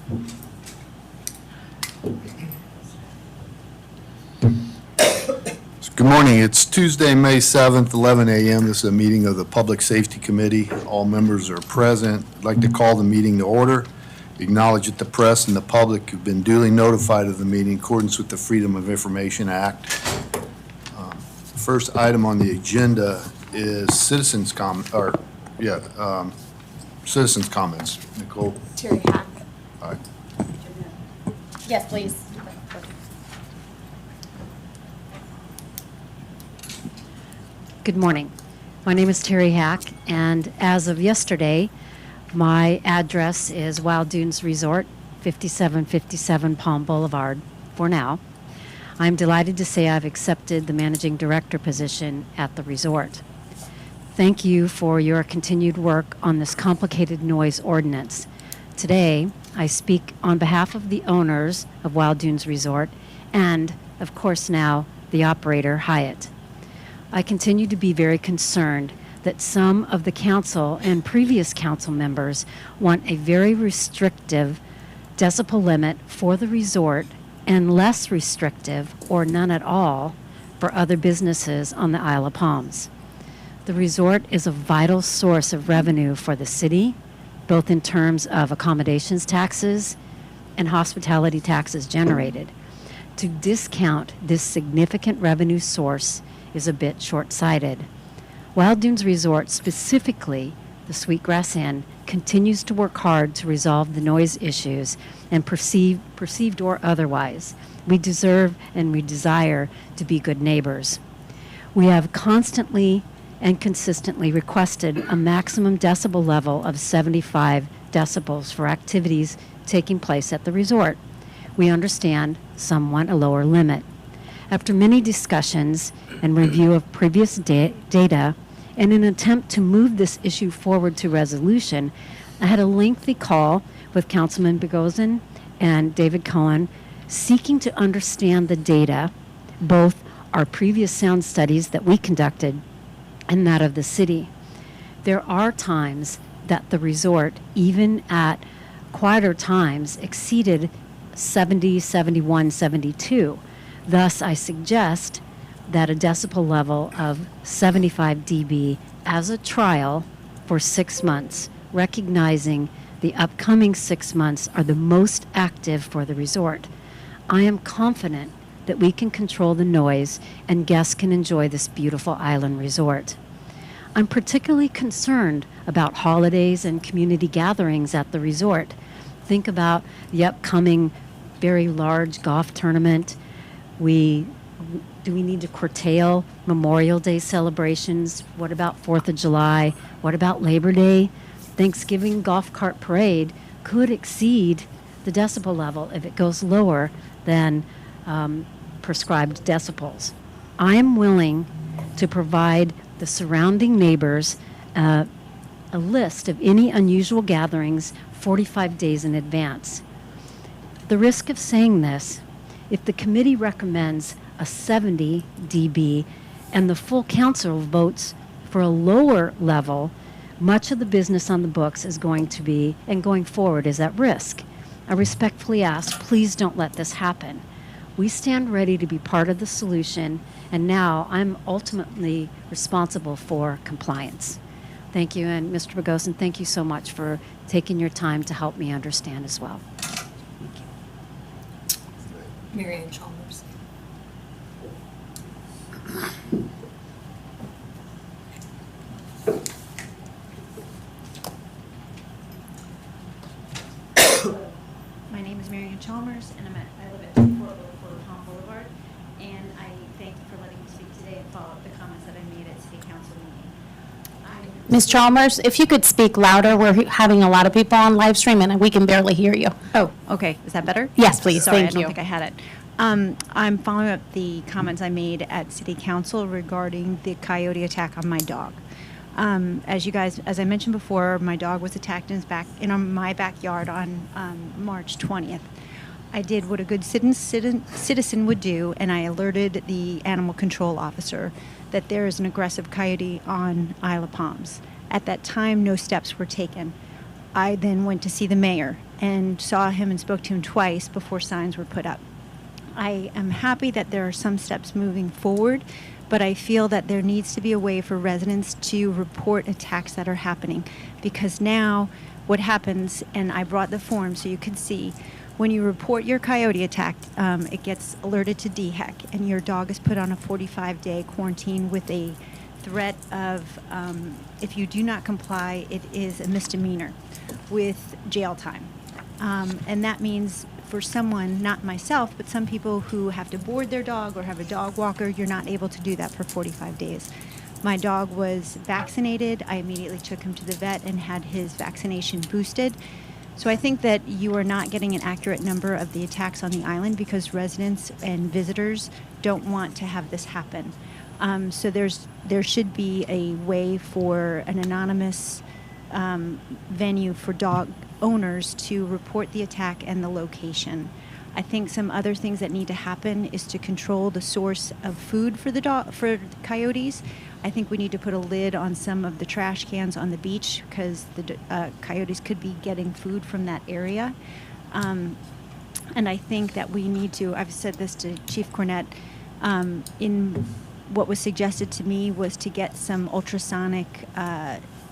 Good morning. It's Tuesday, May 7th, 11 a.m. This is a meeting of the Public Safety Committee. All members are present. I'd like to call the meeting to order. Acknowledge that the press and the public have been duly notified of the meeting in accordance with the Freedom of Information Act. First item on the agenda is citizens' comments. Nicole? Terry Hack. All right. Yes, please. Good morning. My name is Terry Hack, and as of yesterday, my address is Wild Dunes Resort, 5757 Palm Boulevard, for now. I'm delighted to say I've accepted the managing director position at the resort. Thank you for your continued work on this complicated noise ordinance. Today, I speak on behalf of the owners of Wild Dunes Resort and, of course now, the operator, Hyatt. I continue to be very concerned that some of the council and previous council members want a very restrictive decibel limit for the resort and less restrictive or none at all for other businesses on the Isle of Palms. The resort is a vital source of revenue for the city, both in terms of accommodations taxes and hospitality taxes generated. To discount this significant revenue source is a bit short-sighted. Wild Dunes Resort, specifically the Sweetgrass Inn, continues to work hard to resolve the noise issues and perceived or otherwise. We deserve and we desire to be good neighbors. We have constantly and consistently requested a maximum decibel level of 75 decibels for activities taking place at the resort. We understand some want a lower limit. After many discussions and review of previous data, and in an attempt to move this issue forward to resolution, I had a lengthy call with Councilman Bogosian and David Cohen, seeking to understand the data, both our previous sound studies that we conducted and that of the city. There are times that the resort, even at quieter times, exceeded 70, 71, 72. Thus, I suggest that a decibel level of 75 dB as a trial for 6 months, recognizing the upcoming 6 months are the most active for the resort. I am confident that we can control the noise and guests can enjoy this beautiful island resort. I'm particularly concerned about holidays and community gatherings at the resort. Think about the upcoming very large golf tournament. Do we need to curtail Memorial Day celebrations? What about 4th of July? What about Labor Day? Thanksgiving golf cart parade could exceed the decibel level if it goes lower than prescribed decibels. I am willing to provide the surrounding neighbors a list of any unusual gatherings 45 days in advance. The risk of saying this, if the committee recommends a 70 dB and the full council votes for a lower level, much of the business on the books is going to be, and going forward, is at risk. I respectfully ask, please don't let this happen. We stand ready to be part of the solution, and now I'm ultimately responsible for compliance. Thank you, and Mr. Bogosian, thank you so much for taking your time to help me understand as well. Thank you. Marianne Chalmers. My name is Marianne Chalmers, and I live at 2404 Palm Boulevard, and I thank you for letting me speak today and follow up the comments that I made at City Council meeting. Ms. Chalmers, if you could speak louder, we're having a lot of people on live stream and we can barely hear you. Oh, okay. Is that better? Yes, please. Sorry, Thank I don't you. think I had it. I'm following up the comments I made at City Council regarding the coyote attack on my dog. As I mentioned before, my dog was attacked in my backyard on March 20th. I did what a good citizen would do, and I alerted the animal control officer that there is an aggressive coyote on Isle of Palms. At that time, no steps were taken. I then went to see the mayor. and saw him and spoke to him twice before signs were put up. I am happy that there are some steps moving forward, but I feel that there needs to be a way for residents to report attacks that are happening, because now what happens, and I brought the form so you can see, when you report your coyote attack, it gets alerted to DHEC, and your dog is put on a 45-day quarantine with a threat of, if you do not comply, it is a misdemeanor with jail time. And that means for someone, not myself, but some people who have to board their dog or have a dog walker, you're not able to do that for 45 days. My dog was vaccinated. I immediately took him to the vet and had his vaccination boosted. So I think that you are not getting an accurate number of the attacks on the island because residents and visitors don't want to have this happen. So there should be a way for an anonymous venue for dog owners to report the attack and the location. I think some other things that need to happen is to control the source of food for for coyotes. I think we need to put a lid on some of the trash cans on the beach because the coyotes could be getting food from that area. And I think that we need to, I've said this to Chief Cornett, in what was suggested to me was to get some ultrasonic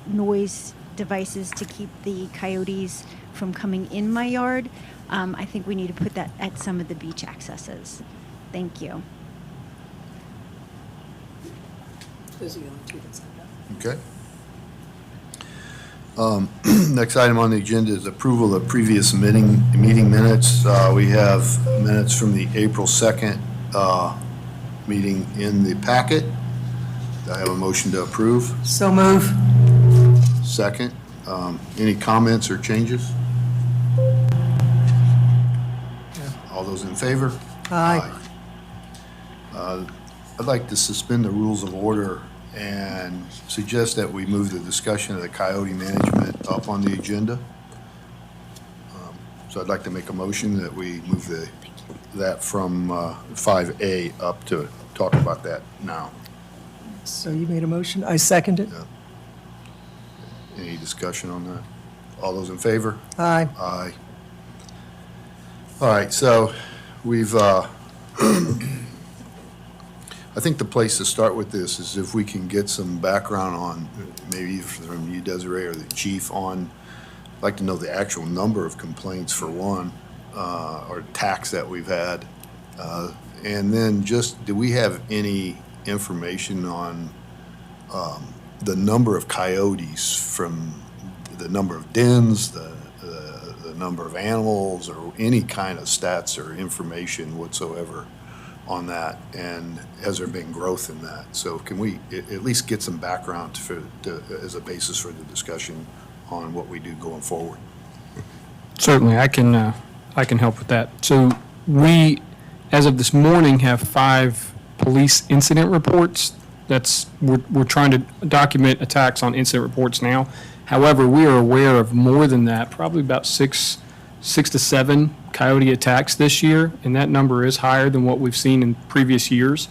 noise devices to keep the coyotes from coming in my yard. I think we need to put that at some of the beach accesses. Thank you. Those are the only two that signed up. Okay. Next item on the agenda is approval of previous meeting minutes. We have minutes from the April 2nd meeting in the packet. Do I have a motion to approve? So move. Second. Any comments or changes? All those in favor? Aye. I'd like to suspend the rules of order and suggest that we move the discussion of the coyote management up on the agenda. So I'd like to make a motion that we move that from 5A up to talk about that now. So you made a motion? I second it. Yeah. Any discussion on that? All those in favor? Aye. Aye. All right, so we've, I think the place to start with this is if we can get some background on, maybe from you, Desiree, or the chief on, I'd like to know the actual number of complaints for one, or attacks that we've had. And then just, do we have any information on the number of coyotes, from the number of dens, the number of animals, or any kind of stats or information whatsoever on that, and has there been growth in that? So can we at least get some background as a basis for the discussion on what we do going forward? Certainly, I can help with that. So we, as of this morning, have 5 police incident reports. We're trying to document attacks on incident reports now. However, we are aware of more than that, probably about 6 to 7 coyote attacks this year, and that number is higher than what we've seen in previous years.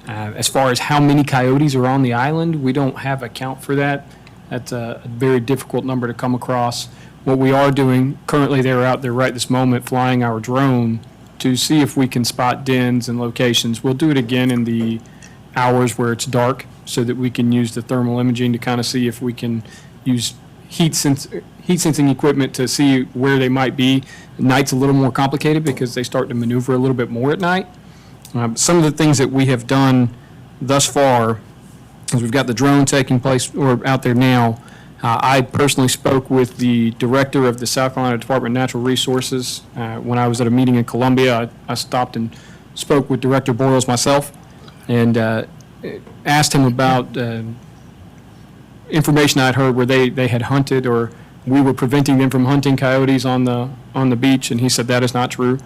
As far as how many coyotes are on the island, we don't have a count for that. That's a very difficult number to come across. What we are doing, currently they're out there right this moment flying our drone to see if we can spot dens and locations. We'll do it again in the hours where it's dark so that we can use the thermal imaging to kind of see if we can use heat sensing equipment to see where they might be. Night's a little more complicated because they start to maneuver a little bit more at night. Some of the things that we have done thus far is we've got the drone taking place or out there now. I personally spoke with the director of the South Carolina Department of Natural Resources. When I was at a meeting in Columbia, I stopped and spoke with Director Boyles myself and asked him about information I'd heard where they had hunted or we were preventing them from hunting coyotes on the beach, and he said that is not true.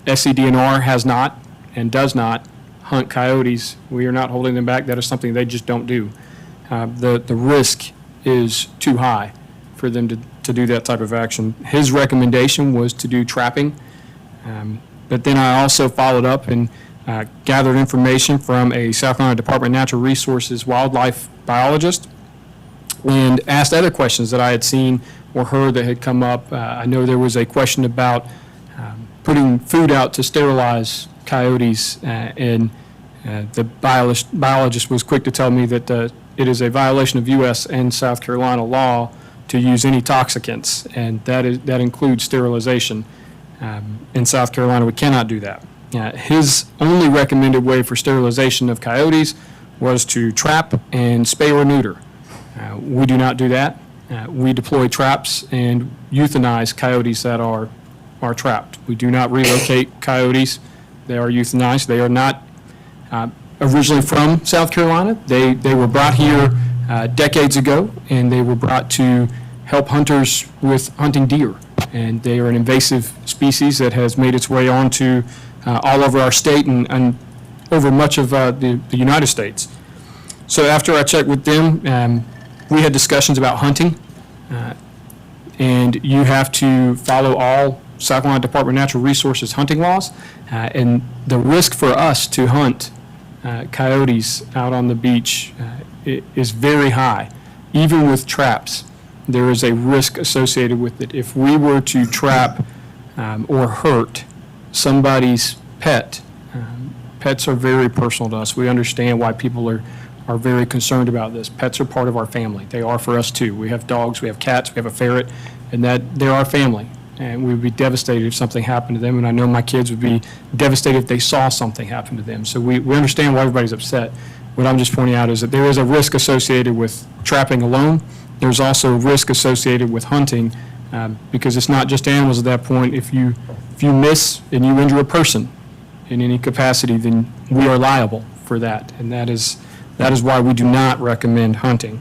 SCDNR has not and does not hunt coyotes. We are not holding them back. That is something they just don't do. The risk is too high for them to do that type of action. His recommendation was to do trapping, but then I also followed up and gathered information from a South Carolina Department of Natural Resources wildlife biologist and asked other questions that I had seen or her that had come up. I know there was a question about putting food out to sterilize coyotes, and the biologist was quick to tell me that it is a violation of U.S. and South Carolina law to use any toxicants, and that includes sterilization. In South Carolina, we cannot do that. His only recommended way for sterilization of coyotes was to trap and spay or neuter. We do not do that. We deploy traps and euthanize coyotes that are trapped. We do not relocate coyotes. They are euthanized. They are not originally from South Carolina. They were brought here decades ago, and they were brought to help hunters with hunting deer. And they are an invasive species that has made its way onto all over our state and over much of the United States. So after I checked with them, we had discussions about hunting. And you have to follow all South Carolina Department of Natural Resources hunting laws. And the risk for us to hunt coyotes out on the beach is very high. Even with traps, there is a risk associated with it. If we were to trap or hurt somebody's pet, pets are very personal to us. We understand why people are very concerned about this. Pets are part of our family. They are for us too. We have dogs, we have cats, we have a ferret, and that they're our family. And we would be devastated if something happened to them, and I know my kids would be devastated if they saw something happen to them. So we understand why everybody's upset. What I'm just pointing out is that there is a risk associated with trapping alone. There's also risk associated with hunting, because it's not just animals at that point. If you miss and you injure a person in any capacity, then we are liable for that, and that is why we do not recommend hunting.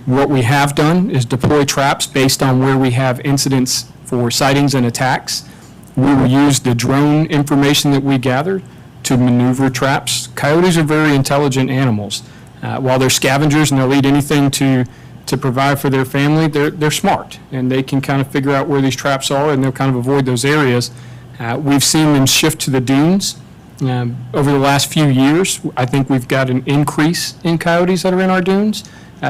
What we have done is deploy traps based on where we have incidents for sightings and attacks. We will use the drone information that we gather to maneuver traps. Coyotes are very intelligent animals. While they're scavengers and they'll eat anything to provide for their family, they're smart, and they can kind of figure out where these traps are, and they'll kind of avoid those areas. We've seen them shift to the dunes. Over the last few years, I think we've got an increase in coyotes that are in our dunes,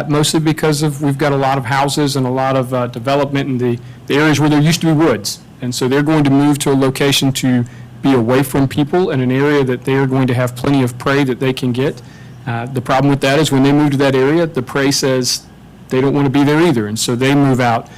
mostly because we've got a lot of houses and a lot of development in the areas where there used to be woods. And so they're going to move to a location to be away from people in an area that they are going to have plenty of prey that they can get. The problem with that is when they move to that area, the prey says they don't want to be there either, and so they move out.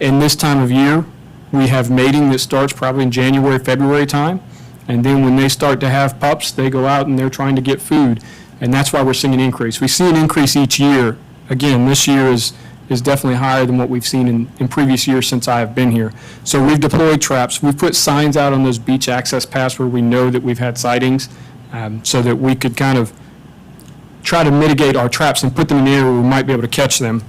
In this time of year, we have mating that starts probably in January, February time. And then when they start to have pups, they go out and they're trying to get food. And that's why we're seeing an increase. We see an increase each year. Again, this year is definitely higher than what we've seen in previous years since I have been here. So we've deployed traps. We've put signs out on those beach access paths where we know that we've had sightings, so that we could kind of try to mitigate our traps and put them in the area where we might be able to catch them.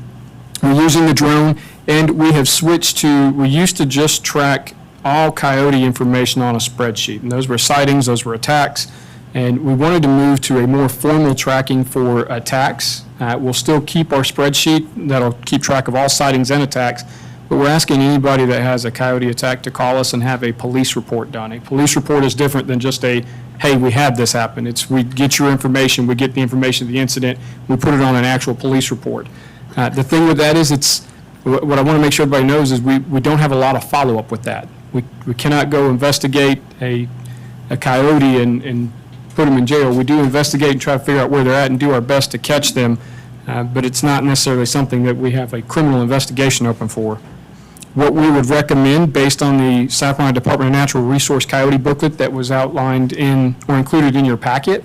We're using the drone, and we have switched to, we used to just track all coyote information on a spreadsheet, and those were sightings, those were attacks, and we wanted to move to a more formal tracking for attacks. We'll still keep our spreadsheet that'll keep track of all sightings and attacks, but we're asking anybody that has a coyote attack to call us and have a police report done. A police report is different than just a, hey, we had this happen. It's we get your information, we get the information of the incident, we put it on an actual police report. The thing with that is what I want to make sure everybody knows is we don't have a lot of follow-up with that. We cannot go investigate a coyote and put them in jail. We do investigate and try to figure out where they're at and do our best to catch them, but it's not necessarily something that we have a criminal investigation open for. What we would recommend, based on the South Carolina Department of Natural Resource Coyote booklet that was outlined in or included in your packet,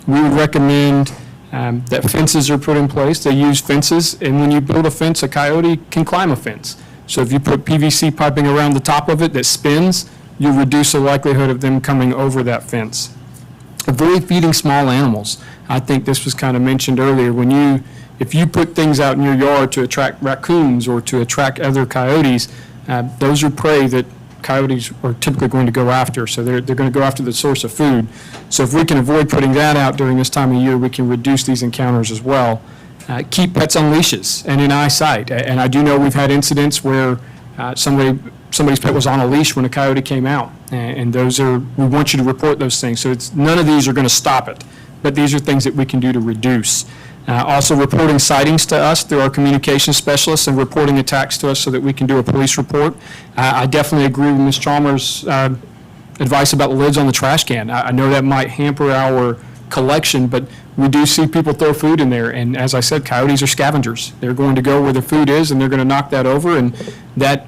we would recommend that fences are put in place. They use fences, and when you build a fence, a coyote can climb a fence. So if you put PVC piping around the top of it that spins, you reduce the likelihood of them coming over that fence. Avoid feeding small animals. I think this was kind of mentioned earlier. If you put things out in your yard to attract raccoons or to attract other coyotes, those are prey that coyotes are typically going to go after. So they're going to go after the source of food. So if we can avoid putting that out during this time of year, we can reduce these encounters as well. Keep pets on leashes and in eyesight. And I do know we've had incidents where somebody's pet was on a leash when a coyote came out. And we want you to report those things. So none of these are going to stop it, but these are things that we can do to reduce. Also reporting sightings to us through our communication specialists and reporting attacks to us so that we can do a police report. I definitely agree with Ms. Chalmers' advice about the lids on the trash can. I know that might hamper our collection, but we do see people throw food in there. And as I said, coyotes are scavengers. They're going to go where the food is and they're going to knock that over. And that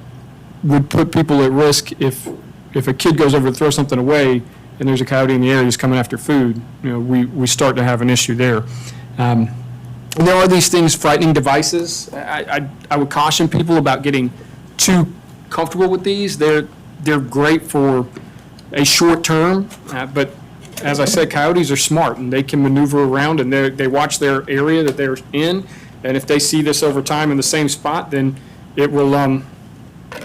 would put people at risk if a kid goes over to throw something away and there's a coyote in the area who's coming after food. We start to have an issue there. And there are these things, frightening devices. I would caution people about getting too comfortable with these. They're great for a short term, but as I said, coyotes are smart and they can maneuver around and they watch their area that they're in. And if they see this over time in the same spot, then it will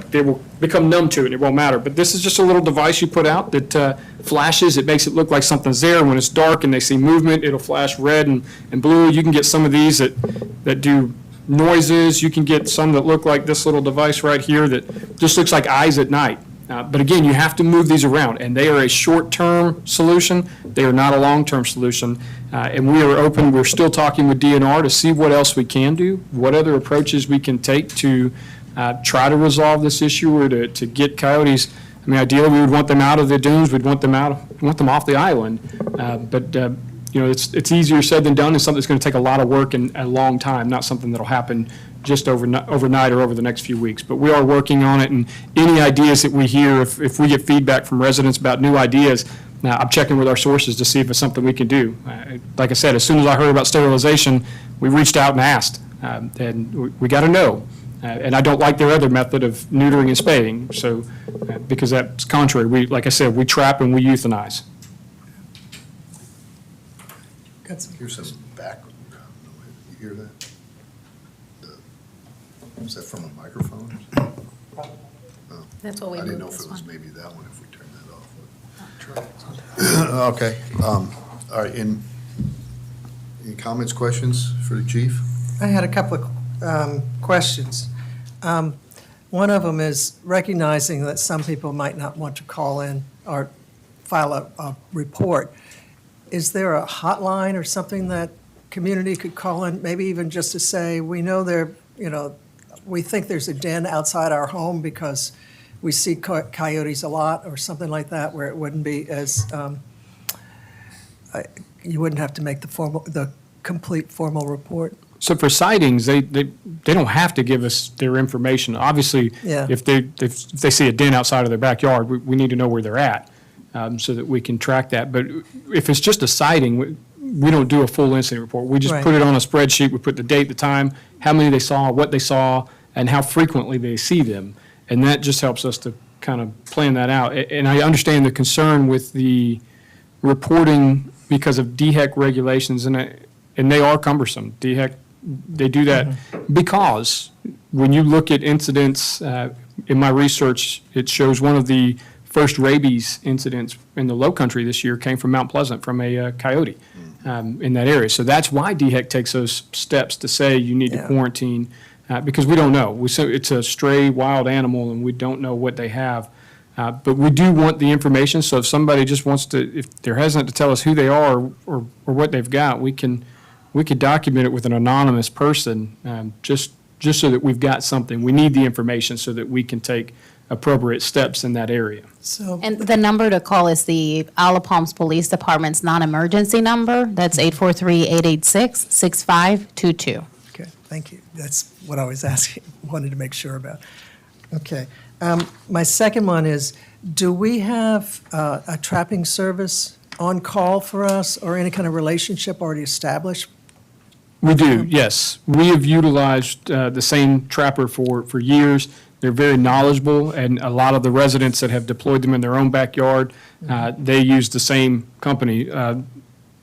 they will become numb to it. It won't matter. But this is just a little device you put out that flashes. It makes it look like something's there. When it's dark and they see movement, it'll flash red and blue. You can get some of these that do noises. You can get some that look like this little device right here that just looks like eyes at night. But again, you have to move these around, and they are a short-term solution. They are not a long-term solution. And we are open. We're still talking with DNR to see what else we can do, what other approaches we can take to try to resolve this issue or to get coyotes. I mean, ideally, we would want them out of the dunes. We'd want them off the island. But it's easier said than done. It's something that's going to take a lot of work and a long time, not something that'll happen just overnight or over the next few weeks. But we are working on it, and any ideas that we hear, if we get feedback from residents about new ideas, I'm checking with our sources to see if it's something we can do. Like I said, as soon as I heard about sterilization, we reached out and asked, and we got to know. And I don't like their other method of neutering and spaying, so because that's contrary. Like I said, we trap and we euthanize. Here's some background. You hear that? Is that from a microphone? That's what we I didn't know moved if this it was one. maybe that one, if we turned that off. Okay. All right. Any comments, questions for the chief? I had a couple of questions. One of them is recognizing that some people might not want to call in or file a report. Is there a hotline or something that community could call in, maybe even just to say, we know we think there's a den outside our home because we see coyotes a lot, or something like that, where it wouldn't be as, you wouldn't have to make the complete formal report? So for sightings, they don't have to give us their information. Obviously, Yeah. if they see a den outside of their backyard, we need to know where they're at so that we can track that. But if it's just a sighting, we don't do a full incident report. We just Right. put it on a spreadsheet. We put the date, the time, how many they saw, what they saw, and how frequently they see them. And that just helps us to kind of plan that out. And I understand the concern with the reporting because of DHEC regulations, and they are cumbersome. DHEC, they do that because when you look at incidents, in my research, it shows one of the first rabies incidents in the low country this year came from Mount Pleasant, from a coyote in that area. So that's why DHEC takes those steps to say you need to Yeah. quarantine, because we don't know. It's a stray wild animal, and we don't know what they have. But we do want the information, so if somebody just wants to, if they're hesitant to tell us who they are or what they've got, we could document it with an anonymous person, just so that we've got something. We need the information so that we can take appropriate steps in that area. So, And the number to call is the Isle of Palms Police Department's non-emergency number. That's 843-886-6522. okay, thank you. That's what I was asking, wanted to make sure about. Okay. My second one is, do we have a trapping service on call for us, or any kind of relationship already established? We do, yes. We have utilized the same trapper for years. They're very knowledgeable, and a lot of the residents that have deployed them in their own backyard, they use the same company.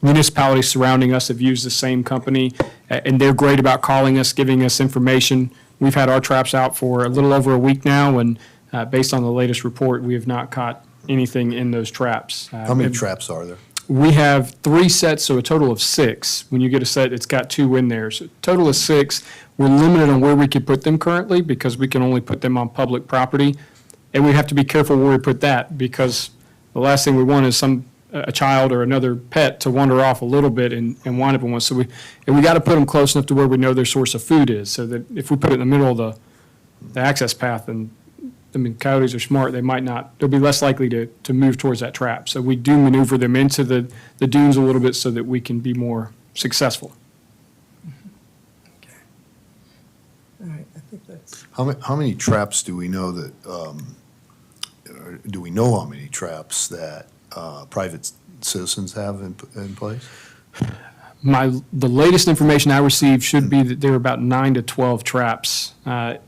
Municipalities surrounding us have used the same company, and they're great about calling us, giving us information. We've had our traps out for a little over a week now, and based on the latest report, we have not caught anything in those traps. How many traps are there? We have 3 sets, so a total of 6. When you get a set, it's got 2 in there. So total of 6. We're limited on where we can put them currently because we can only put them on public property. And we have to be careful where we put that, because the last thing we want is a child or another pet to wander off a little bit and wind up in one. So we got to put them close enough to where we know their source of food is, so that if we put it in the middle of the access path, and I mean, coyotes are smart, they'll be less likely to move towards that trap. So we do maneuver them into the dunes a little bit so that we can be more successful. All right, I think that's, How many traps do we know that, or do we know how many traps that private citizens have in place? The latest information I received should be that there are about 9 to 12 traps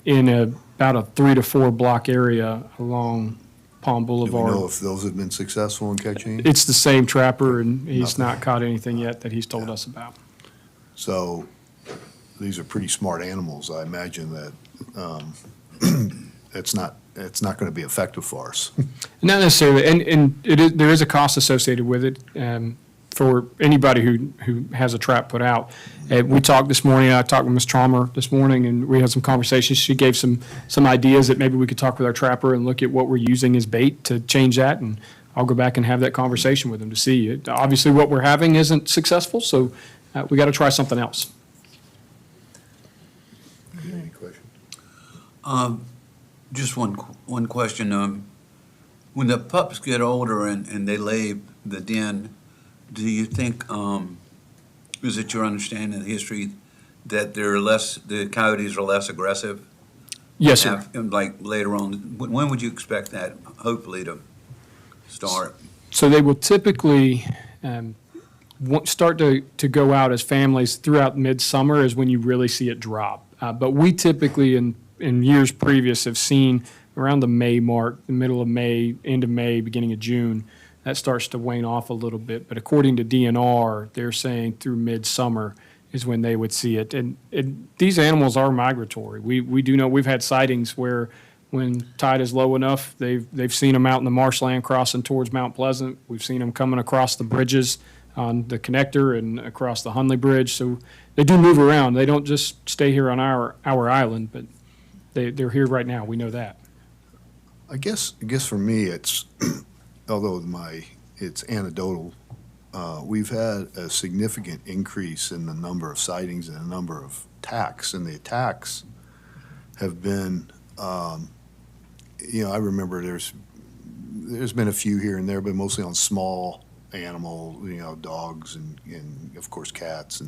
in about a 3 to 4 block area along Palm Do we know Boulevard. if those have been successful in catching? It's the same trapper, and he's Nothing. not caught anything yet that he's told us about. So these are pretty smart animals. I imagine that it's not going to be effective for us. Not necessarily, and there is a cost associated with it for anybody who has a trap put out. We talked this morning, I talked with Ms. Chalmer this morning, and we had some conversations. She gave some ideas that maybe we could talk with our trapper and look at what we're using as bait to change that, and I'll go back and have that conversation with them to see. Obviously, what we're having isn't successful, so we got to try something else. Any questions? Just one question. When the pups get older and they leave the den, do you think, is it your understanding of the history that the coyotes are less aggressive? Yes, sir. And like later on, when would you expect that hopefully to start? So they will typically start to go out as families throughout midsummer is when you really see it drop. But we typically in years previous have seen around the May mark, the middle of May, end of May, beginning of June, that starts to wane off a little bit. But according to DNR, they're saying through midsummer is when they would see it. And these animals are migratory. We do know we've had sightings where when tide is low enough, they've seen them out in the marshland crossing towards Mount Pleasant. We've seen them coming across the bridges on the connector and across the Hunley Bridge. So they do move around. They don't just stay here on our island, but they're here right now. We know that. I guess for me, it's, although it's anecdotal, we've had a significant increase in the number of sightings and the number of attacks, and the attacks have been, I remember there's been a few here and there, but mostly on small animal, dogs and of course cats,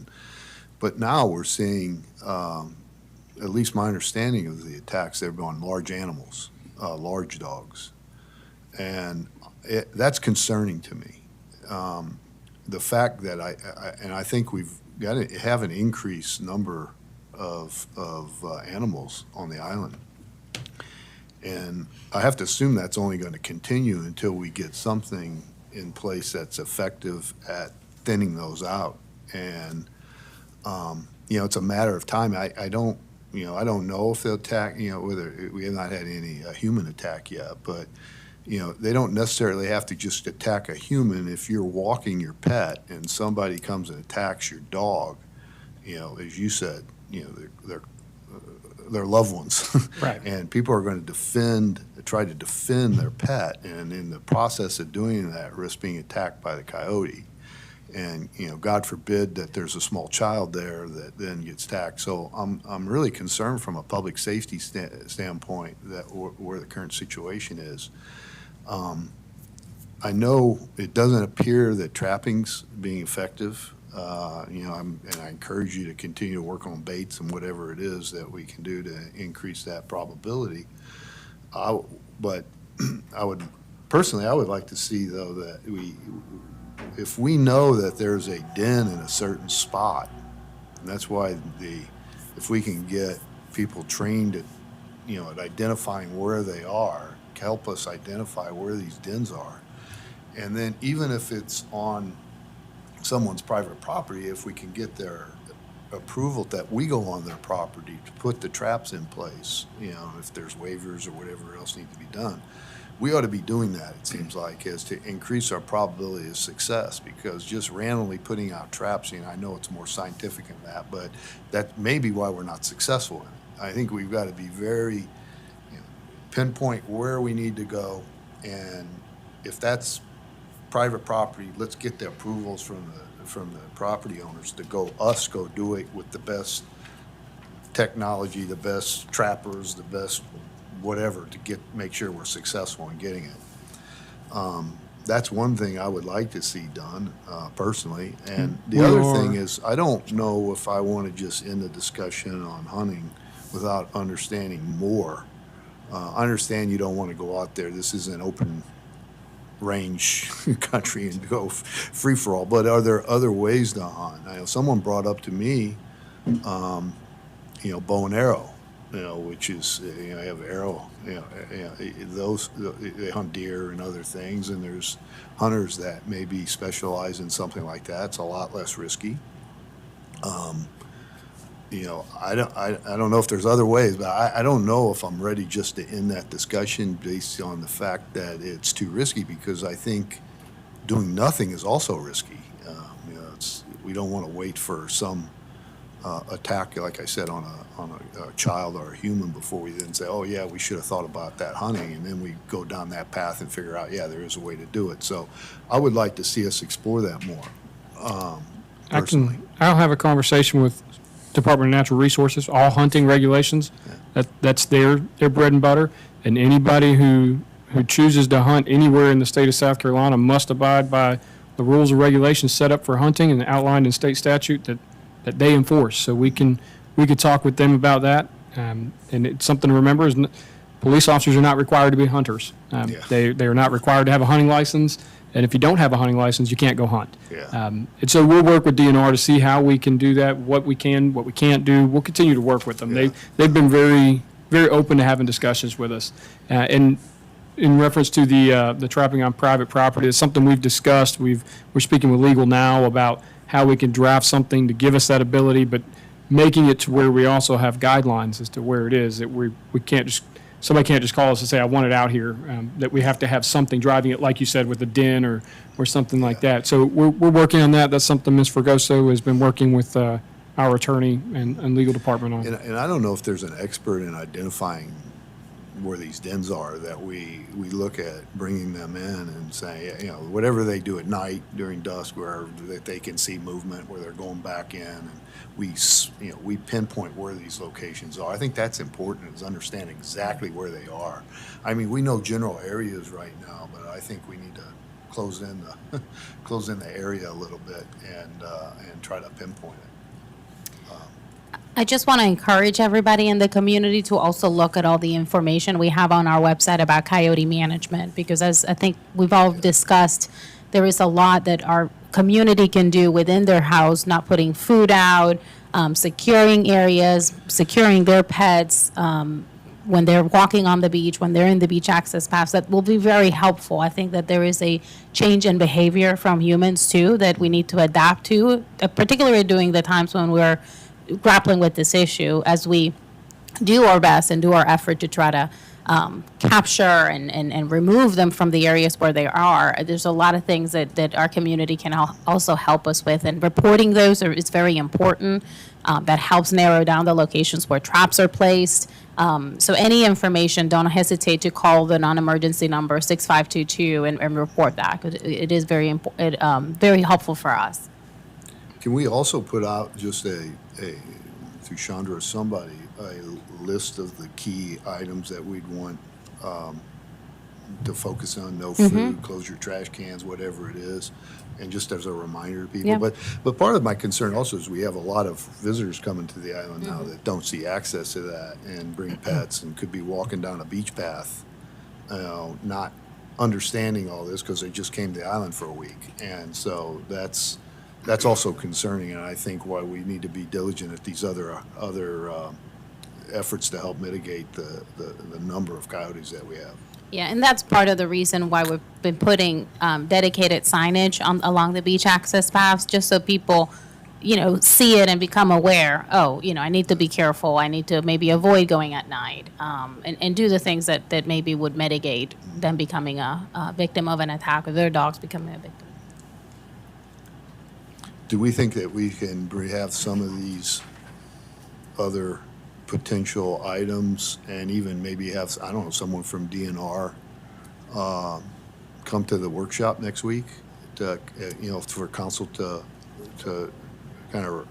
but now we're seeing, at least my understanding of the attacks, they've been on large animals, large dogs, and that's concerning to me. The fact that I think we've got to have an increased number of animals on the island, and I have to assume that's only going to continue until we get something in place that's effective at thinning those out. And it's a matter of time. I don't know if they'll attack. Whether we have not had any human attack yet, but they don't necessarily have to just attack a human. If you're walking your pet and somebody comes and attacks your dog, as you said, they're loved ones. Right. And people are going to try to defend their pet, and in the process of doing that, risk being attacked by the coyote. And, God forbid that there's a small child there that then gets attacked. So I'm really concerned from a public safety standpoint that where the current situation is. I know it doesn't appear that trapping's being effective. And I encourage you to continue to work on baits and whatever it is that we can do to increase that probability. But I would like to see, though, that if we know that there's a den in a certain spot, and that's why if we can get people trained at identifying where they are, help us identify where these dens are. And then even if it's on someone's private property, if we can get their approval that we go on their property to put the traps in place, if there's waivers or whatever else need to be done, we ought to be doing that, it seems like, as to increase our probability of success, because just randomly putting out traps, I know it's more scientific than that, but that may be why we're not successful in it. I think we've got to be very pinpoint where we need to go, and if that's private property, let's get the approvals from the property owners to go do it with the best technology, the best trappers, the best whatever to make sure we're successful in getting it. That's one thing I would like to see done, personally. And the We other are- thing is, I don't know if I want to just end the discussion on hunting without understanding more. I understand you don't want to go out there. This is an open range country and go free for all, but are there other ways to hunt? I know someone brought up to me, bow and arrow, which is, you have arrow, those, they hunt deer and other things, and there's hunters that maybe specialize in something like that. It's a lot less risky. I don't know if there's other ways, but I don't know if I'm ready just to end that discussion based on the fact that it's too risky, because I think doing nothing is also risky. We don't want to wait for some attack, like I said, on a child or a human before we then say, oh yeah, we should have thought about that hunting, and then we go down that path and figure out, yeah, there is a way to do it. So I would like to see us explore that more. Personally. I'll have a conversation with Department of Natural Resources, all hunting regulations. That's their bread and butter. And anybody who chooses to hunt anywhere in the state of South Carolina must abide by the rules and regulations set up for hunting and outlined in state statute that they enforce. So we could talk with them about that. And it's something to remember is police officers are not required to be hunters. They are not required to have a hunting license. And if you don't have a hunting license, you can't go hunt. Yeah. And so we'll work with DNR to see how we can do that, what we can, what we can't do. We'll continue to work with them. Yeah. They've been very, very open to having discussions with us. And in reference to the trapping on private property, it's something we've discussed. We're speaking with legal now about how we can draft something to give us that ability, but making it to where we also have guidelines as to where it is, that we can't just, somebody can't just call us and say, I want it out here, that we have to have something driving it, like you said, with a den or something like that. So we're working on that. That's something Ms. Fregoso has been working with our attorney and legal department on. And I don't know if there's an expert in identifying where these dens are, that we look at bringing them in and say, whatever they do at night during dusk, where that they can see movement, where they're going back in, and we pinpoint where these locations are. I think that's important, is understand exactly where they are. I mean, we know general areas right now, but I think we need to close in the area a little bit and try to pinpoint it. I just want to encourage everybody in the community to also look at all the information we have on our website about coyote management, because as I think we've all discussed, there is a lot that our community can do within their house, not putting food out, securing areas, securing their pets, when they're walking on the beach, when they're in the beach access paths. That will be very helpful. I think that there is a change in behavior from humans too that we need to adapt to, particularly during the times when we're grappling with this issue, as we do our best and do our effort to try to capture and remove them from the areas where they are. There's a lot of things that our community can also help us with, and reporting those is very important. That helps narrow down the locations where traps are placed. So any information, don't hesitate to call the non-emergency number 6522 and report that, 'cause it is very very helpful for us. Can we also put out just through Chandra or somebody, a list of the key items that we'd want to focus on? No food, close your trash cans, whatever it is, and just as a reminder to people. Yeah. But part of my concern also is we have a lot of visitors coming to the island now that don't see access to that and bring pets and could be walking down a beach path, not understanding all this because they just came to the island for a week. And so that's also concerning, and I think why we need to be diligent at these other efforts to help mitigate the number of coyotes that we have. Yeah, and that's part of the reason why we've been putting dedicated signage along the beach access paths, just so people, see it and become aware. Oh, I need to be careful. I need to maybe avoid going at night, and do the things that maybe would mitigate them becoming a victim of an attack, or their dogs becoming a victim. Do we think that we can have some of these other potential items and even maybe have, I don't know, someone from DNR come to the workshop next week for council to kind of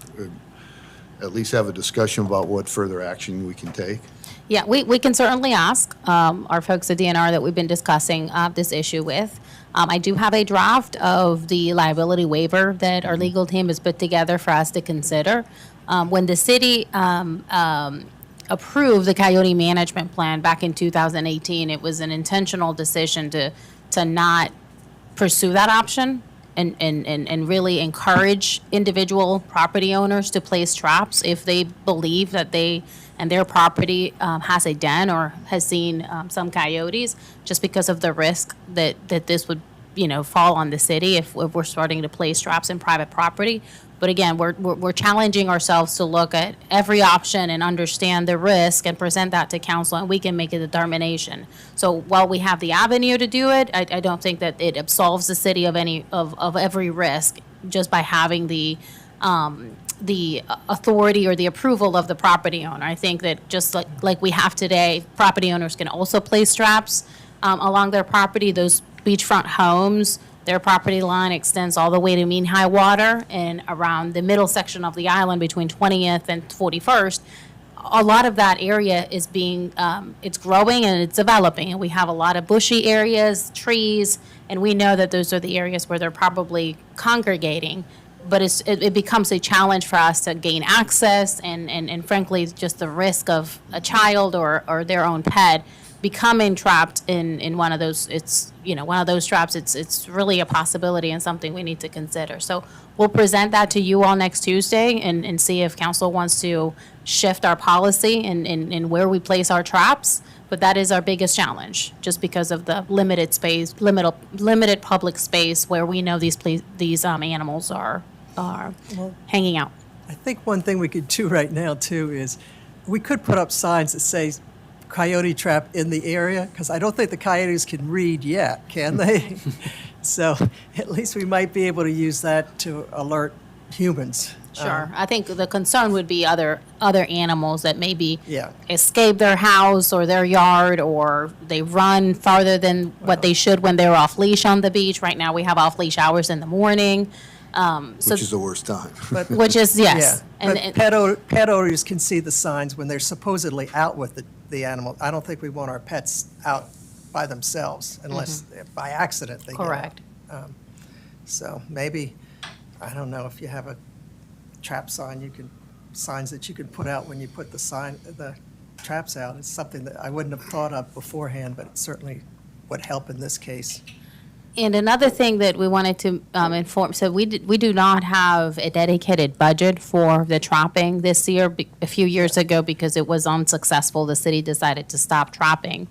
at least have a discussion about what further action we can take? Yeah, we can certainly ask our folks at DNR that we've been discussing this issue with. I do have a draft of the liability waiver that our legal team has put together for us to consider. When the city approved the coyote management plan back in 2018, it was an intentional decision to not pursue that option and really encourage individual property owners to place traps if they believe that their property has a den or has seen some coyotes, just because of the risk that this would, fall on the city if we're starting to place traps in private property. But again, we're challenging ourselves to look at every option and understand the risk and present that to council, and we can make a determination. So while we have the avenue to do it, I don't think that it absolves the city of every risk just by having the authority or the approval of the property owner. I think that just like we have today, property owners can also place traps along their property. Those beachfront homes, their property line extends all the way to mean high water, and around the middle section of the island between 20th and 41st, a lot of that area is it's growing and it's developing, and we have a lot of bushy areas, trees, and we know that those are the areas where they're probably congregating. But it becomes a challenge for us to gain access, and frankly, just the risk of a child or their own pet becoming trapped in one of those. One of those traps. It's really a possibility and something we need to consider. So we'll present that to you all next Tuesday and see if council wants to shift our policy and where we place our traps. But that is our biggest challenge, just because of the limited space, limited public space where we know these animals are hanging out. I think one thing we could do right now, too, is we could put up signs that say coyote trap in the area, because I don't think the coyotes can read yet, can they? So at least we might be able to use that to alert humans. Sure. I think the concern would be other animals that maybe Yeah. escape their house or their yard, or they run farther than what they should when they're off leash on the beach. Right now, we have off leash hours in the morning. Which is the worst time. Which is, yes. Yeah, but pet owners can see the signs when they're supposedly out with the animal. I don't think we want our pets out by themselves unless by accident they get out. Correct. So maybe, I don't know, if you have a trap sign, signs that you can put out when you put the traps out. It's something that I wouldn't have thought of beforehand, but it certainly would help in this case. And another thing that we wanted to inform, so we do not have a dedicated budget for the trapping this year. A few years ago, because it was unsuccessful, the city decided to stop trapping.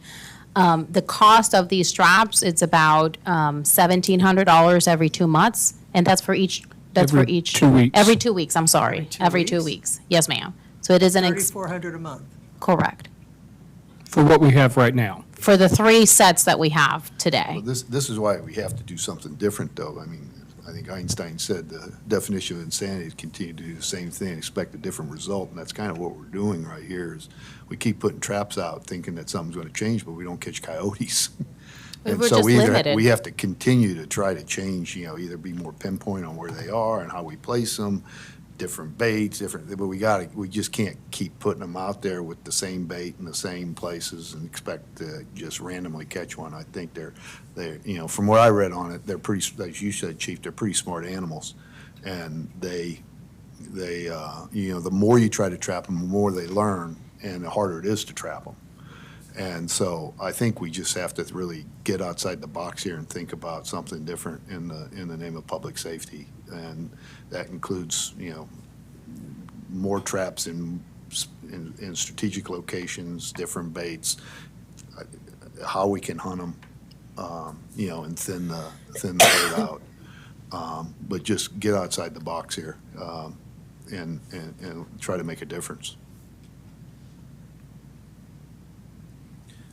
The cost of these traps, it's about $1,700 every 2 months, and that's for each. Every 2 weeks. Every 2 weeks. I'm sorry. Every 2 weeks. Yes, ma'am. So it is $3,400 a month. correct For what we have right now. for the 3 sets that we have today. Well, this is why we have to do something different, though. I mean, I think Einstein said the definition of insanity is continue to do the same thing, expect a different result, and that's kind of what we're doing right here, is we keep putting traps out thinking that something's going to change, but we don't catch coyotes. And We're so just limited. we have to continue to try to change, either be more pinpoint on where they are and how we place them, different baits, but we just can't keep putting them out there with the same bait in the same places and expect to just randomly catch one. I think they're from what I read on it, they're pretty, as you said, Chief, they're pretty smart animals. And the more you try to trap them, the more they learn, and the harder it is to trap them. And so I think we just have to really get outside the box here and think about something different in the name of public safety. And that includes, more traps in strategic locations, different baits, how we can hunt them, and thin the herd out. But just get outside the box here, and try to make a difference.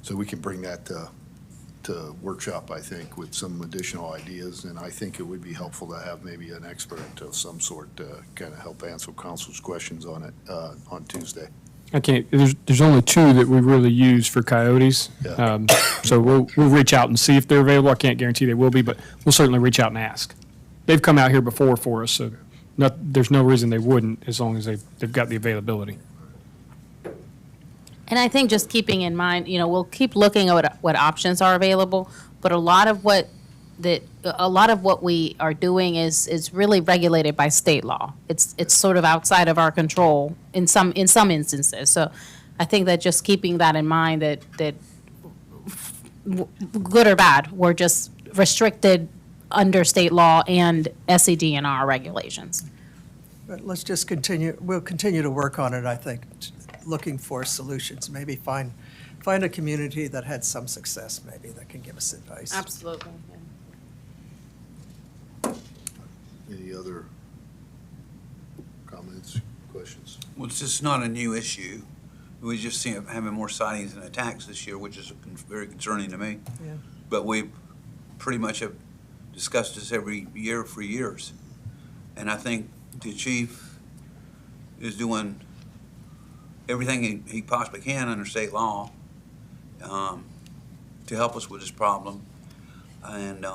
So we can bring that to workshop, I think, with some additional ideas, and I think it would be helpful to have maybe an expert of some sort to kind of help answer council's questions on it on Tuesday. There's only 2 that we really use for coyotes. Yeah. So we'll reach out and see if they're available. I can't guarantee they will be, but we'll certainly reach out and ask. they've come out here before for us, so there's no reason they wouldn't, as long as they've got the availability. And I think just keeping in mind, we'll keep looking at what options are available, but a lot of what we are doing is really regulated by state law. It's sort of outside of our control in some instances. So I think that just keeping that in mind, that good or bad, we're just restricted under state law and SED&R regulations. But let's just we'll continue to work on it, I think, looking for solutions. Maybe find a community that had some success, maybe, that can give us advice. Absolutely. Any other comments, questions? Well, it's just not a new issue. We just see having more sightings and attacks this year, which is very concerning to me. Yeah. But we pretty much have discussed this every year for years. And I think the chief is doing everything he possibly can under state law to help us with this problem. And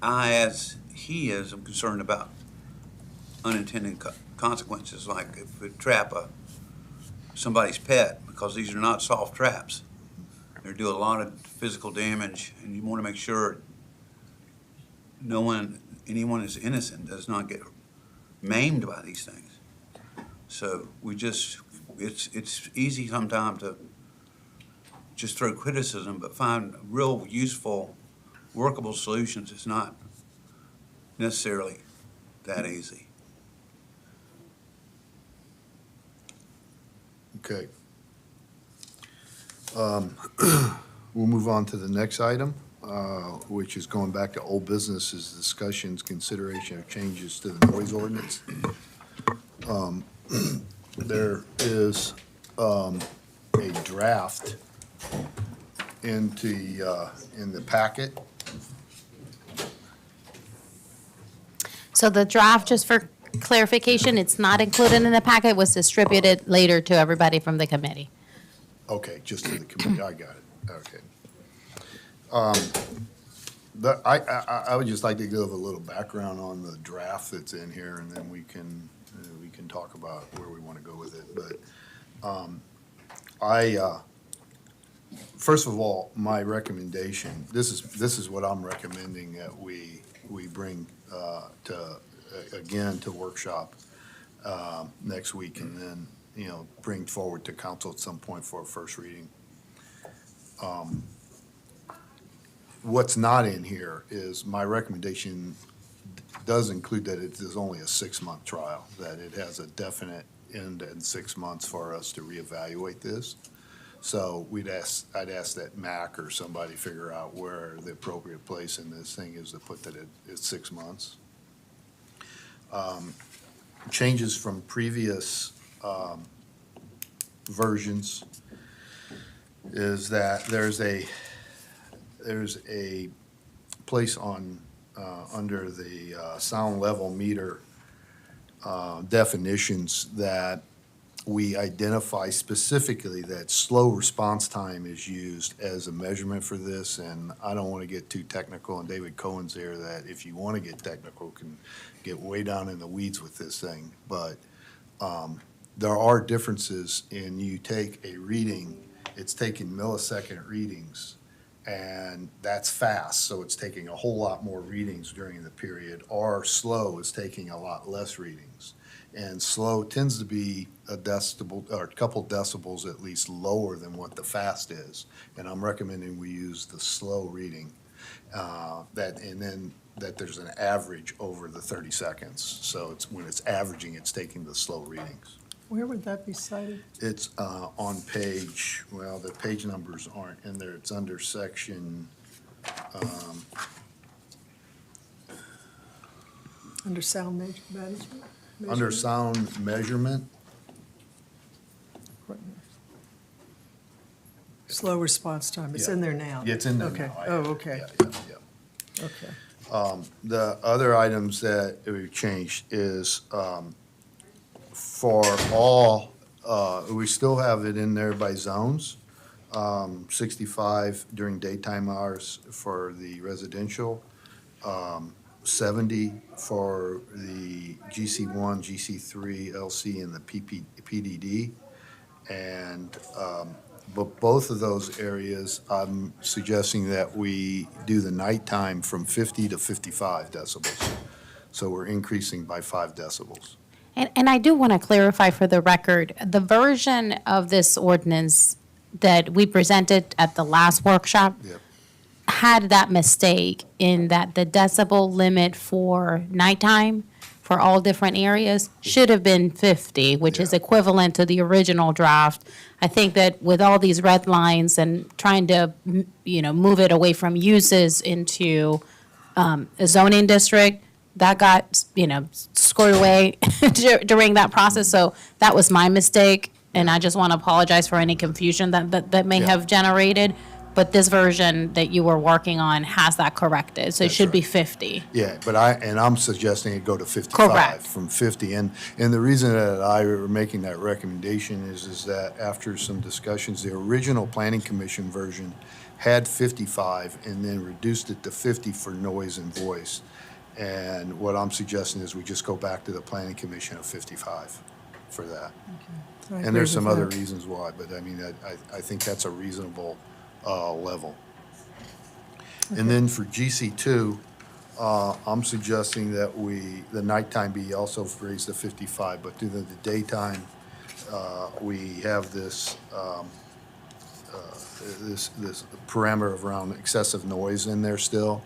as he is, I'm concerned about unintended consequences, like if we trap somebody's pet, because these are not soft traps. They do a lot of physical damage, and you want to make sure anyone is innocent does not get maimed by these things. So it's easy sometimes to just throw criticism, but find real useful, workable solutions. It's not necessarily that easy. Okay. We'll move on to the next item, which is going back to old businesses, discussions, consideration of changes to the noise ordinance. There is a draft in the packet. So the draft, just for clarification, it's not included in the packet, was distributed later to everybody from the committee. Okay, just to the committee, I got it, okay. I would just like to give a little background on the draft that's in here, and then we can talk about where we want to go with it. But first of all, my recommendation, this is what I'm recommending that we bring to workshop next week, and then, bring forward to council at some point for a first reading. What's not in here is my recommendation does include that it is only a 6-month trial, that it has a definite end in 6 months for us to reevaluate this. So I'd ask that Mac or somebody figure out where the appropriate place in this thing is to put that it's 6 months. Changes from previous versions is that there's a place on under the sound level meter definitions that we identify specifically that slow response time is used as a measurement for this, and I don't want to get too technical, and David Cohen's there, that if you want to get technical, can get way down in the weeds with this thing, but there are differences in you take a reading, it's taking millisecond readings, and that's fast, so it's taking a whole lot more readings during the period, or slow is taking a lot less readings. And slow tends to be a decibel, or a couple decibels at least lower than what the fast is. And I'm recommending we use the slow reading, and then that there's an average over the 30 seconds. So when it's averaging, it's taking the slow readings. Where would that be cited? It's on page, well, the page numbers aren't in there. It's under section, Under sound management? under sound measurement. Slow response time, it's Yeah. in there now. Yeah, it's in there Okay. now. Oh, okay, Yeah. okay. The other items that we've changed is, for all, we still have it in there by zones. 65 during daytime hours for the residential, 70 for the GC1, GC3, LC, and the PDD. And, but both of those areas, I'm suggesting that we do the nighttime from 50 to 55 decibels. So we're increasing by 5 decibels. And I do want to clarify for the record, the version of this ordinance that we presented at the last workshop Yep. had that mistake in that the decibel limit for nighttime for all different areas should have been 50, which is Yeah. equivalent to the original draft. I think that with all these red lines and trying to, move it away from uses into a zoning district, that got, squared away during that process. So that was my mistake, and I just want to apologize for any confusion that may Yeah. have generated. But this version that you were working on has that corrected, so it That's should be right. 50. Yeah, but I'm suggesting it go to 55. Correct. From 50. And the reason that I were making that recommendation is that after some discussions, the original Planning Commission version had 55 and then reduced it to 50 for noise and voice. And what I'm suggesting is we just go back to the Planning Commission of 55 for that. I And agree there's some with other that. reasons why, but I mean, I think that's a reasonable level. And then for GC2, I'm suggesting that the nighttime be also raised to 55, but through the daytime, we have this parameter of around excessive noise in there still,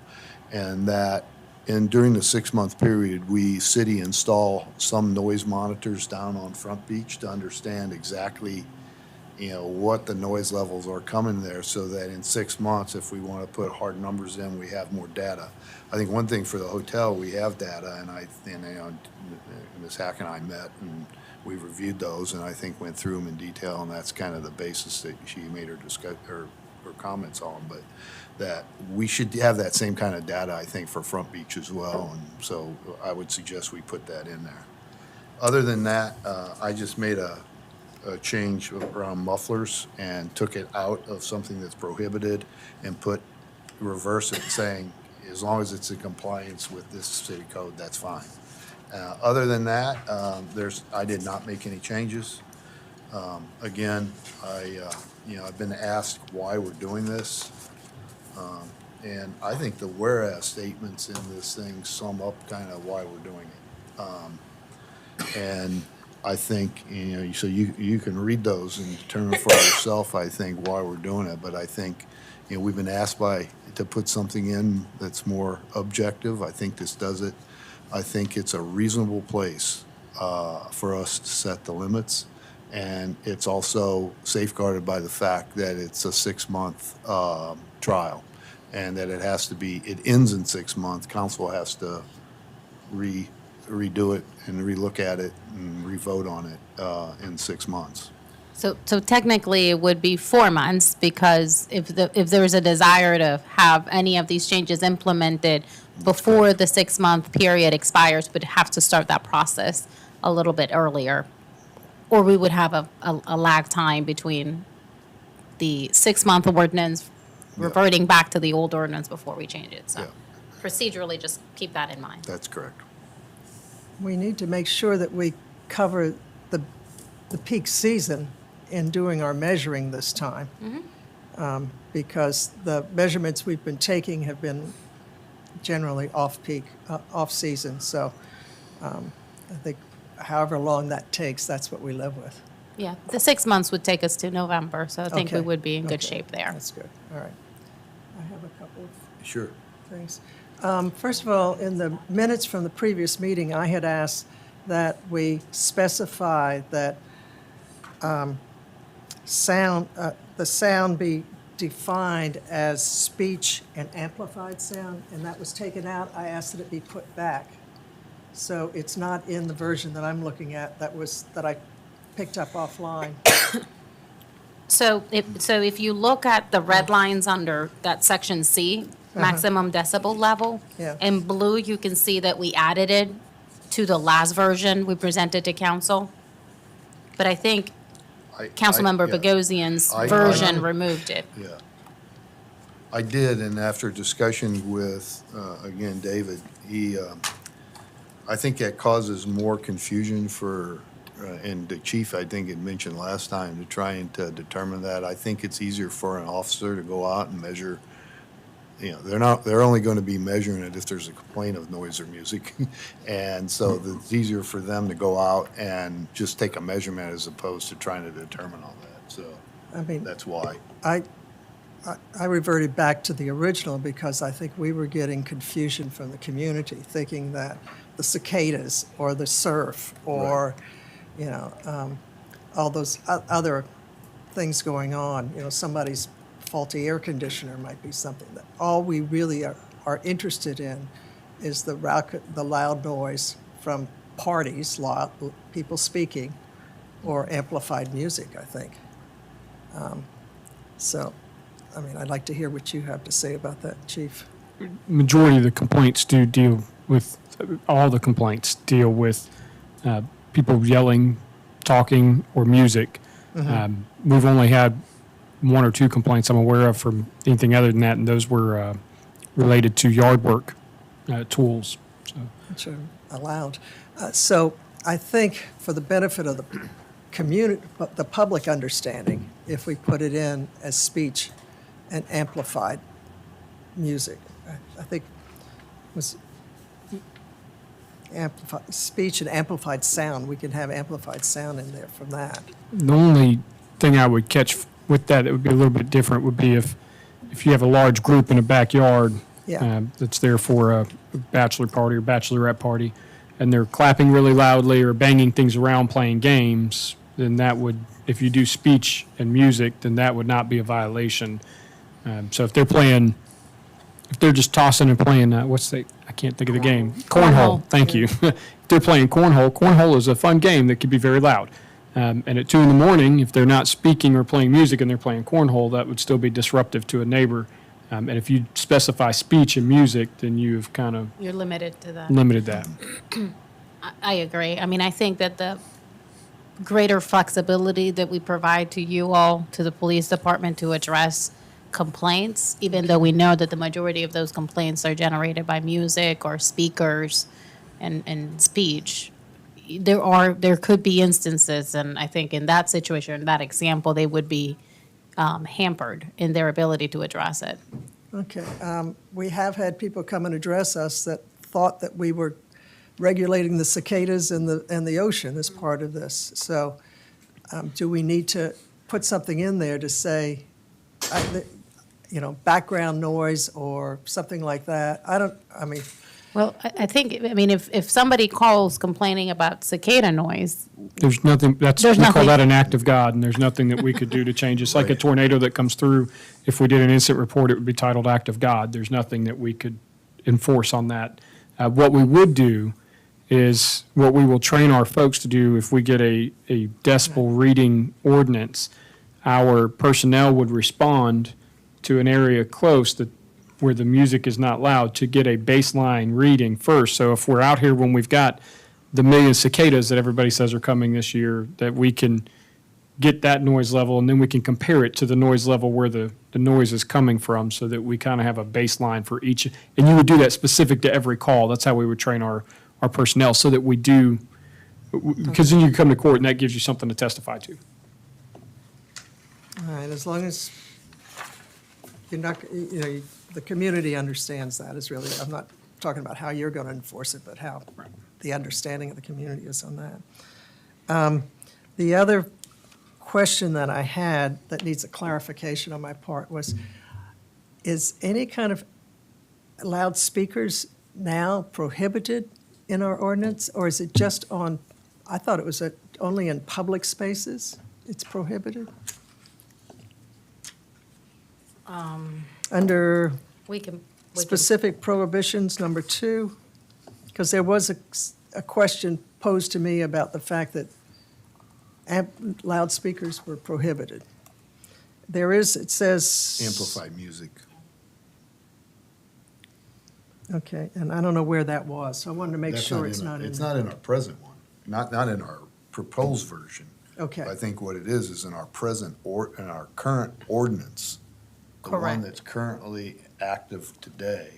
and that, and during the 6-month period, we, city, install some noise monitors down on Front Beach to understand exactly, what the noise levels are coming there, so that in 6 months, if we want to put hard numbers in, we have more data. I think one thing for the hotel, we have data, and Ms. Hack and I met, and we reviewed those, and I think went through them in detail, and that's kind of the basis that she made her comments on, but that we should have that same kind of data, I think, for Front Beach as well, and so I would suggest we put that in there. Other than that, I just made a change around mufflers and took it out of something that's prohibited and reverse it, saying, as long as it's in compliance with this city code, that's fine. Other than that, I did not make any changes. Again, I've been asked why we're doing this. And I think the whereas statements in this thing sum up kind of why we're doing it. And I think, so you can read those and determine for yourself, I think, why we're doing it. But I think, we've been asked to put something in that's more objective. I think this does it. I think it's a reasonable place for us to set the limits. And it's also safeguarded by the fact that it's a 6-month trial, and that it ends in 6 months. Council has to redo it and relook at it and revote on it in 6 months. So technically, it would be 4 months, because if there's a desire to have any of these changes implemented before the 6-month period expires, we'd have to start that process a little bit earlier. Or we would have a lag time between the 6-month ordinance reverting back to the old ordinance before we change it. So Yeah. procedurally, just keep that in mind. That's correct. We need to make sure that we cover the peak season in doing our measuring this time. Because the measurements we've been taking have been generally off-peak, off-season. So I think however long that takes, that's what we live with. Yeah, the 6 months would take us to November, so I think we Okay. would be in good Okay. shape there. That's good. All right. I have a couple of Sure. things. First of all, in the minutes from the previous meeting, I had asked that we specify that the sound be defined as speech and amplified sound, and that was taken out. I asked that it be put back. So it's not in the version that I'm looking at that I picked up offline. So if you look at the red lines under that section C, maximum decibel level, Yeah. in blue, you can see that we added it to the last version we presented to council. But I think Councilmember yeah. Bogosian's I- version removed it. Yeah. I did, and after discussion with, again, David, I think that causes more confusion for, and the chief, I think, had mentioned last time, to try and to determine that. I think it's easier for an officer to go out and measure, they're only going to be measuring it if there's a complaint of noise or music. And so it's easier for them to go out and just take a measurement as opposed to trying to determine all that. So I mean, that's why. I reverted back to the original because I think we were getting confusion from the community, thinking that the cicadas or the surf or, all those other things going on, somebody's faulty air conditioner might be something that all we really are interested in is the loud noise from parties, people speaking, or amplified music, I think. So, I mean, I'd like to hear what you have to say about that, Chief. Majority of the complaints do deal with, all the complaints deal with people yelling, talking, or music. We've only had one or two complaints I'm aware of from anything other than that, and those were related to yard work tools. So. Which are allowed. So I think for the benefit of the community, the public understanding, if we put it in as speech and amplified music, I think was amplified speech and amplified sound. We can have amplified sound in there from that. The only thing I would catch with that would be a little bit different would be if you have a large group in a backyard that's there for a bachelor party or bachelorette party, and they're clapping really loudly or banging things around playing games, then that would, if you do speech and music, then that would not be a violation. So if they're just tossing and playing, I can't think of the game. Cornhole, thank you. If they're playing cornhole, cornhole is a fun game that can be very loud. And at 2 a.m, if they're not speaking or playing music and they're playing cornhole, that would still be disruptive to a neighbor. And if you specify speech and music, then you've kind of You're limited to that. limited that. I agree. I mean, I think that the greater flexibility that we provide to you all, to the police department to address complaints, even though we know that the majority of those complaints are generated by music or speakers and speech, there could be instances, and I think in that situation, in that example, they would be hampered in their ability to address it. Okay. We have had people come and address us that thought that we were regulating the cicadas and the ocean as part of this. So do we need to put something in there to say, background noise or something like that? Well, I think, if somebody calls complaining about cicada noise, There's nothing, we call nothing. that an act of God, and there's nothing that we could do to change. It's like a tornado that comes through. If we did an incident report, it would be titled act of God. There's nothing that we could enforce on that. What we would do is, what we will train our folks to do if we get a decibel reading ordinance, our personnel would respond to an area close where the music is not loud to get a baseline reading first. So if we're out here when we've got the million cicadas that everybody says are coming this year, that we can get that noise level, and then we can compare it to the noise level where the noise is coming from, so that we kind of have a baseline for each. And you would do that specific to every call. That's how we would train our personnel, so that we do, because then you come to court and that gives you something to testify to. All right, as long as you're not, the community understands that is really, I'm not talking about how you're going to enforce it, but how the understanding of the community is on that. The other question that I had that needs a clarification on my part was, is any kind of loudspeakers now prohibited in our ordinance, or is it just on, I thought it was only in public spaces it's prohibited? Under we can. specific prohibitions, number 2, because there was a question posed to me about the fact that loudspeakers were prohibited. There is, it says. Amplified music. Okay, and I don't know where that was, so I wanted to make That's sure it's not in. It's not in our present one, not in our proposed version. Okay. I think what it is in our present, in our current ordinance The one Correct. that's currently active today,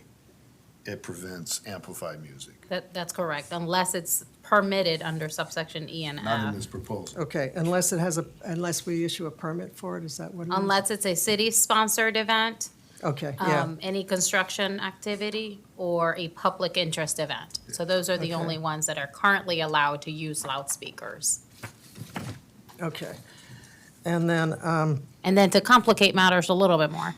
it prevents amplified music, That's correct, unless it's permitted under subsection E and not in F. this proposal. Okay, unless we issue a permit for it, is that what it is? Unless it's a city-sponsored event, Okay, yeah, any construction activity, or a public interest event. So those are the Okay. only ones that are currently allowed to use loudspeakers. okay. And then, And then to complicate matters a little bit more,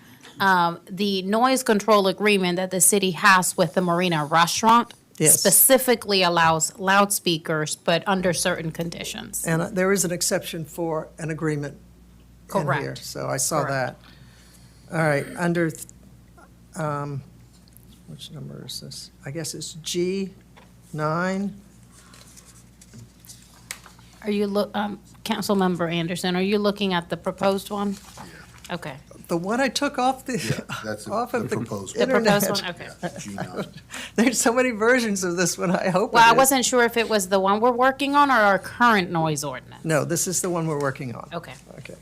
the noise control agreement that the city has with the Marina Restaurant Yes. specifically allows loudspeakers, but under certain conditions. and there is an exception for an agreement in here, Correct. so I saw that. Correct. All right, under, which number is this? I guess it's G9. Are you, Councilmember Anderson, are you looking at the proposed one? Okay. The one I took off Yeah, the, that's the off of the proposed The one. internet. proposed one, okay. G9. There's so many versions of this one, I hope it Well, I is. wasn't sure if it was the one we're working on or our current noise ordinance. No, this is the one we're working on. Okay. Okay.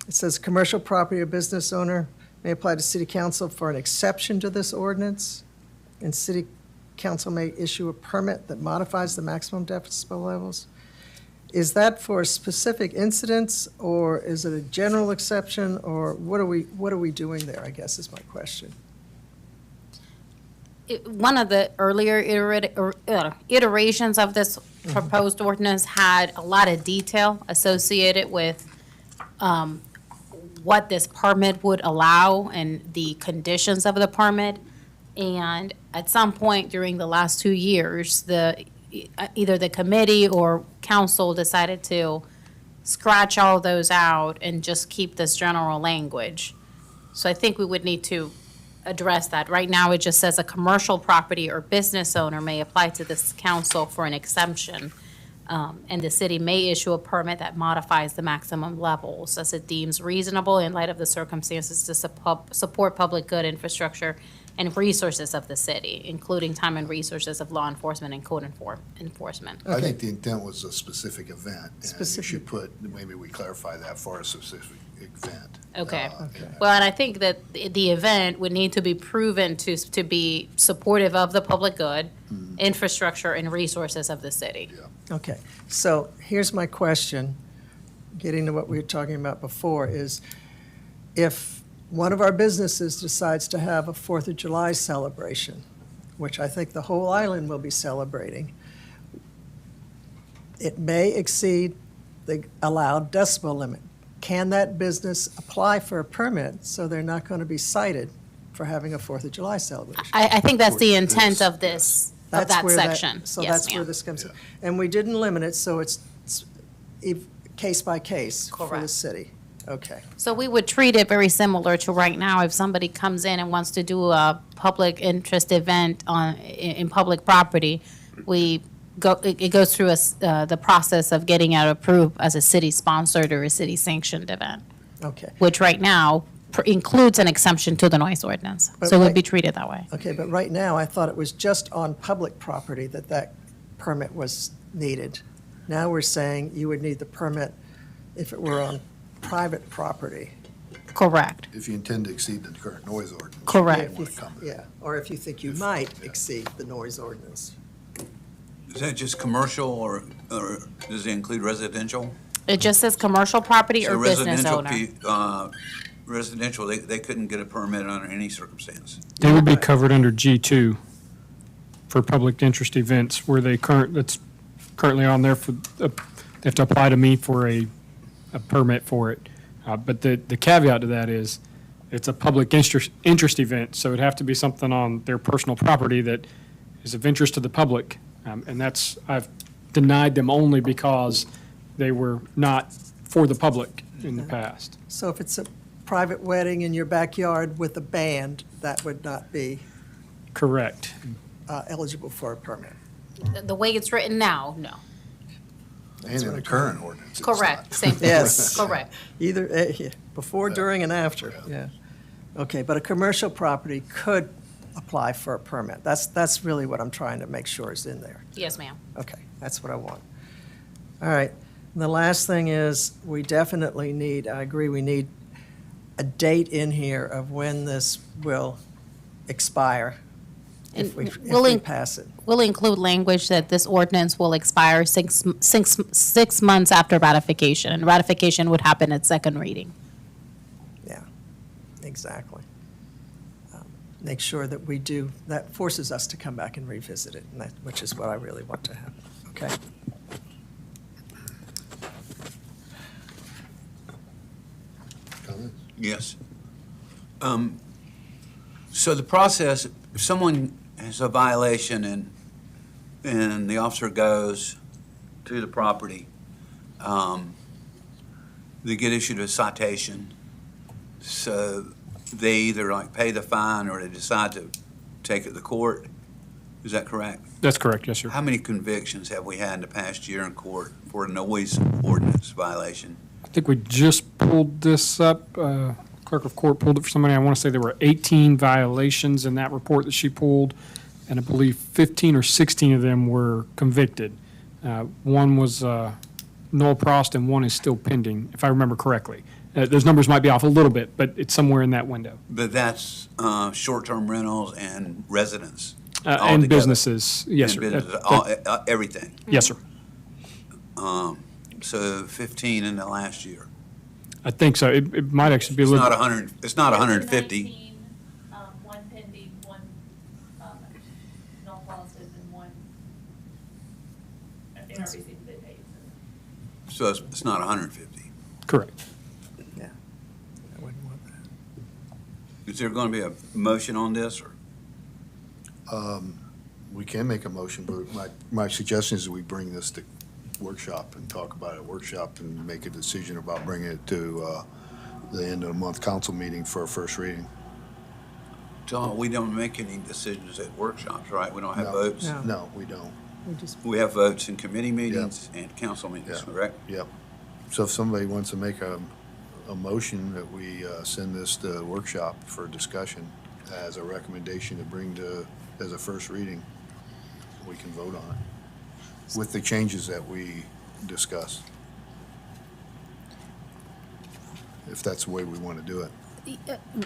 It says, "Commercial property or business owner may apply to city council for an exception to this ordinance, and city council may issue a permit that modifies the maximum decibel levels." Is that for specific incidents, or is it a general exception, or what are we doing there, I guess is my question. One of the earlier iterations of this proposed ordinance had a lot of detail associated with what this permit would allow and the conditions of the permit. And at some point during the last 2 years, either the committee or council decided to scratch all those out and just keep this general language. So I think we would need to address that. Right now, it just says a commercial property or business owner may apply to this council for an exemption. And the city may issue a permit that modifies the maximum levels as it deems reasonable in light of the circumstances to support public good infrastructure and resources of the city, including time and resources of law enforcement and code enforcement. I think the intent was a specific event, and you Specific. should put, maybe we clarify that for a specific event. Okay. Okay. Well, and I think that the event would need to be proven to be supportive of the public good, infrastructure, and resources of the city. Okay, so here's my question, getting to what we were talking about before, is if one of our businesses decides to have a Fourth of July celebration, which I think the whole island will be celebrating, it may exceed the allowed decibel limit. Can that business apply for a permit so they're not going to be cited for having a Fourth of July celebration? I think that's the For intent this, of this, of That's that where section. So Yes, that's where ma'am. this comes in. And we didn't limit it, so it's case by case for the Correct. city. Okay, So we would treat it very similar to right now, if somebody comes in and wants to do a public interest event in public property, it goes through the process of getting it approved as a city-sponsored or a city-sanctioned event, okay. which right now includes an exemption to the noise ordinance. But So it would right- be treated that way. Okay, but right now, I thought it was just on public property that permit was needed. Now we're saying you would need the permit if it were on private property. Correct. If you intend to exceed the current noise ordinance. Correct. You If may you want to come. Yeah, or if you think you might exceed the noise ordinance. Is that just commercial, or does it include residential? It just says commercial property So or business residential owner. Residential, they couldn't get a permit under any circumstance. They would be covered under G2 for public interest events where that's currently on there they have to apply to me for a permit for it. But the caveat to that is it's a public interest event, so it'd have to be something on their personal property that is of interest to the public. And I've denied them only because they were not for the public in the past. So if it's a private wedding in your backyard with a band, that would not be Correct. eligible for a permit. The way it's written now, no. And in the current ordinance. it's Correct, not. same thing. Yes. Correct. Either, yeah, before, during, and after, yeah. Okay, but a commercial property could apply for a permit. That's really what I'm trying to make sure is in there. Yes, ma'am. Okay, that's what I want. All right, and the last thing is, we definitely need, I agree, we need a date in here of when this will expire if And if we'll we in- pass it. We'll include language that this ordinance will expire 6 months after ratification, and ratification would happen at second reading. Yeah, exactly. Make sure that we do, that forces us to come back and revisit it, and that, which is what I really want to have. Okay? Comments? Yes. So the process, if someone has a violation and the officer goes to the property, they get issued a citation. So they either like pay the fine or they decide to take it to court. Is that correct? That's correct, yes, sir. How many convictions have we had in the past year in court for a noise ordinance violation? I think we just pulled this up. Clerk of Court pulled it for somebody. I want to say there were 18 violations in that report that she pulled, and I believe 15 or 16 of them were convicted. One was null prost and one is still pending, if I remember correctly. Those numbers might be off a little bit, but it's somewhere in that window. But that's short-term rentals and residents. And altogether. businesses, yes, And sir. businesses, everything. Yes, sir. So 15 in the last year. I think so. It might actually be a It's little. not 100, it's not 150. 19, one pending, one null clauses, and one, they are receiving the days. So it's not 150. Correct. Yeah. I wouldn't want that. Is there going to be a motion on this, or? We can make a motion, but my suggestion is that we bring this to workshop and talk about it at workshop and make a decision about bringing it to the end of the month council meeting for a first reading. John, we don't make any decisions at workshops, right? We don't have No. votes? No. No, we don't. We just, We have votes in committee meetings and council meetings, Yeah. correct? Yep. So if somebody wants to make a motion that we send this to workshop for discussion as a recommendation to bring to, as a first reading, we can vote on it with the changes that we discussed. If that's the way we want to do it.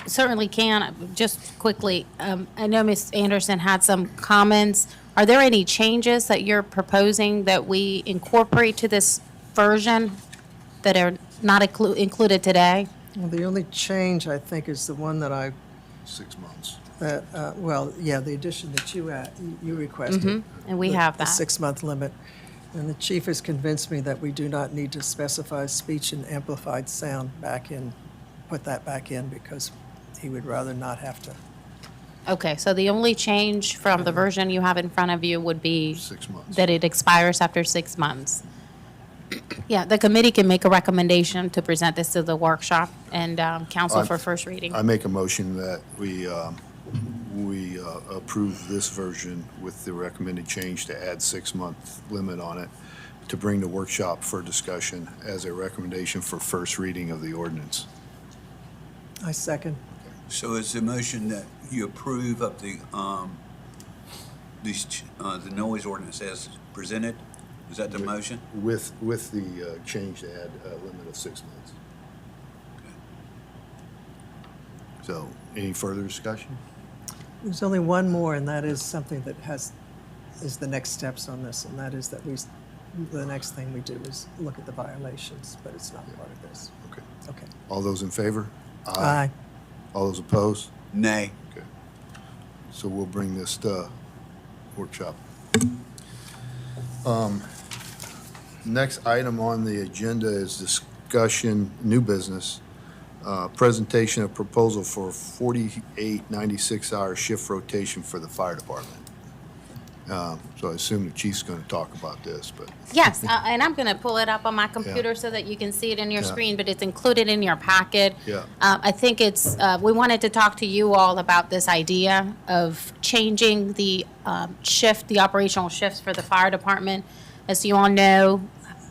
Certainly can. Just quickly, I know Ms. Anderson had some comments. Are there any changes that you're proposing that we incorporate to this version that are not included today? well, the only change, I think, is the one that I, 6 months. well, yeah, the addition that you requested. And we the- have The that. 6-month limit. And the chief has convinced me that we do not need to specify speech and amplified sound back in, put that back in, because he would rather not have to. Okay, so the only change from the version you have in front of you would be 6 months. that it expires after 6 months. Yeah, the committee can make a recommendation to present this to the workshop and council for first reading. I make a motion that we approve this version with the recommended change to add 6-month limit on it, to bring the workshop for discussion as a recommendation for first reading of the ordinance. I second. So is the motion that you approve of the noise ordinance as presented? Is that the motion? With the change to add a limit of 6 months. So, any further discussion? There's only one more, and that is something that is the next steps on this, and that is that the next thing we do is look at the violations, but it's not part of this. Okay. Okay. All those in favor? Aye. All those opposed? Nay. Okay. So we'll bring this to workshop. Next item on the agenda is discussion, new business, presentation of proposal for 48 96-hour shift rotation for the fire department. So I assume the chief's going to talk about this, but Yes, and I'm going to pull it up on my computer so that you can see it in your Yeah. screen, but it's included in your packet. Yeah. I think it's, we wanted to talk to you all about this idea of changing the shift, the operational shifts for the fire department. As you all know,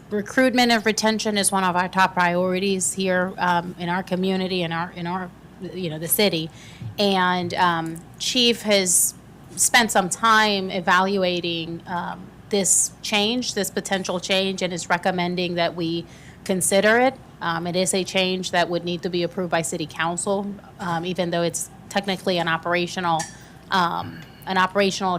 recruitment and retention is one of our top priorities here in our community, in our the city. And Chief has spent some time evaluating this change, this potential change, and is recommending that we consider it. It is a change that would need to be approved by city council, even though it's technically an operational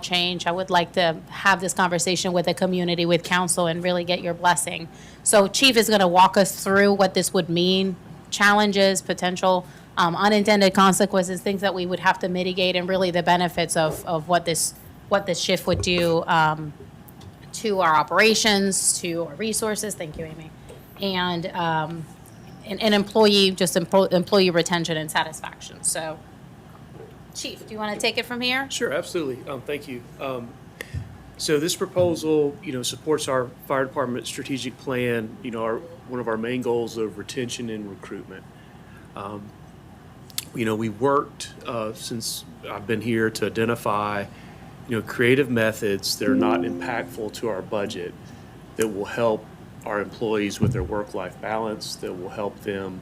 change. I would like to have this conversation with the community, with council, and really get your blessing. So Chief is going to walk us through what this would mean, challenges, potential unintended consequences, things that we would have to mitigate, and really the benefits of what this shift would do to our operations, to our resources. Thank you, Amy. And employee retention and satisfaction. So, Chief, do you want to take it from here? Sure, absolutely. Thank you. So this proposal, supports our fire department strategic plan, one of our main goals of retention and recruitment. We worked since I've been here to identify, creative methods that are not impactful to our budget that will help our employees with their work-life balance, that will help them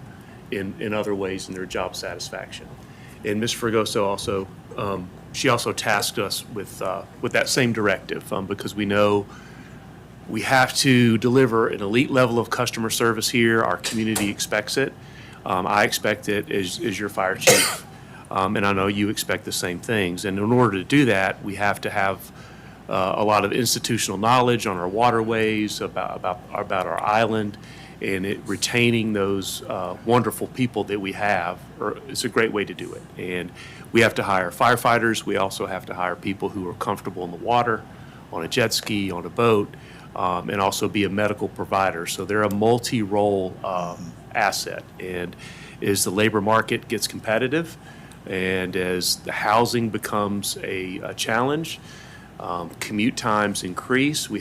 in other ways in their job satisfaction. And Ms. Fregoso also, she also tasked us with that same directive because we know we have to deliver an elite level of customer service here. Our community expects it. I expect it as your fire chief, and I know you expect the same things. And in order to do that, we have to have a lot of institutional knowledge on our waterways, about our island, and retaining those wonderful people that we have. It's a great way to do it. And we have to hire firefighters. We also have to hire people who are comfortable in the water, on a jet ski, on a boat, and also be a medical provider. So they're a multi-role asset. And as the labor market gets competitive and as the housing becomes a challenge, commute times increase, we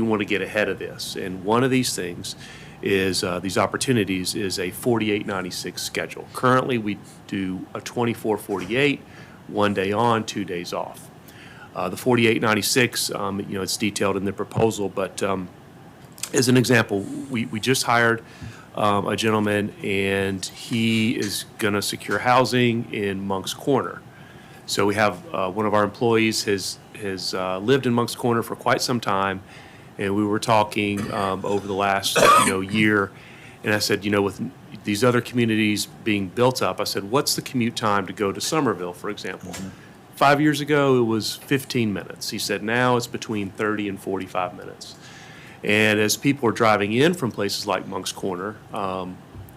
want to get ahead of this. And one of these things is these opportunities is a 48-96 schedule. Currently, we do a 24-48, 1 day on, 2 days off. The 48-96, it's detailed in the proposal, but as an example, we just hired a gentleman, and he is going to secure housing in Monk's Corner. So we have one of our employees has lived in Monk's Corner for quite some time, and we were talking over the last year, and I said, with these other communities being built up, I said, what's the commute time to go to Somerville, for example? 5 years ago, it was 15 minutes. He said now it's between 30 and 45 minutes. And as people are driving in from places like Monk's Corner,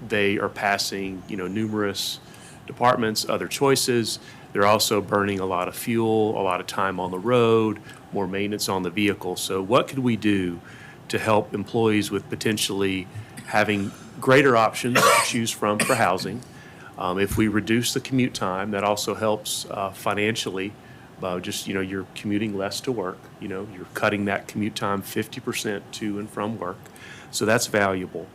they are passing, numerous departments, other choices. They're also burning a lot of fuel, a lot of time on the road, more maintenance on the vehicle. So what could we do to help employees with potentially having greater options to choose from for housing? If we reduce the commute time, that also helps financially. Just, you're commuting less to work. You're cutting that commute time 50% to and from work. So that's valuable.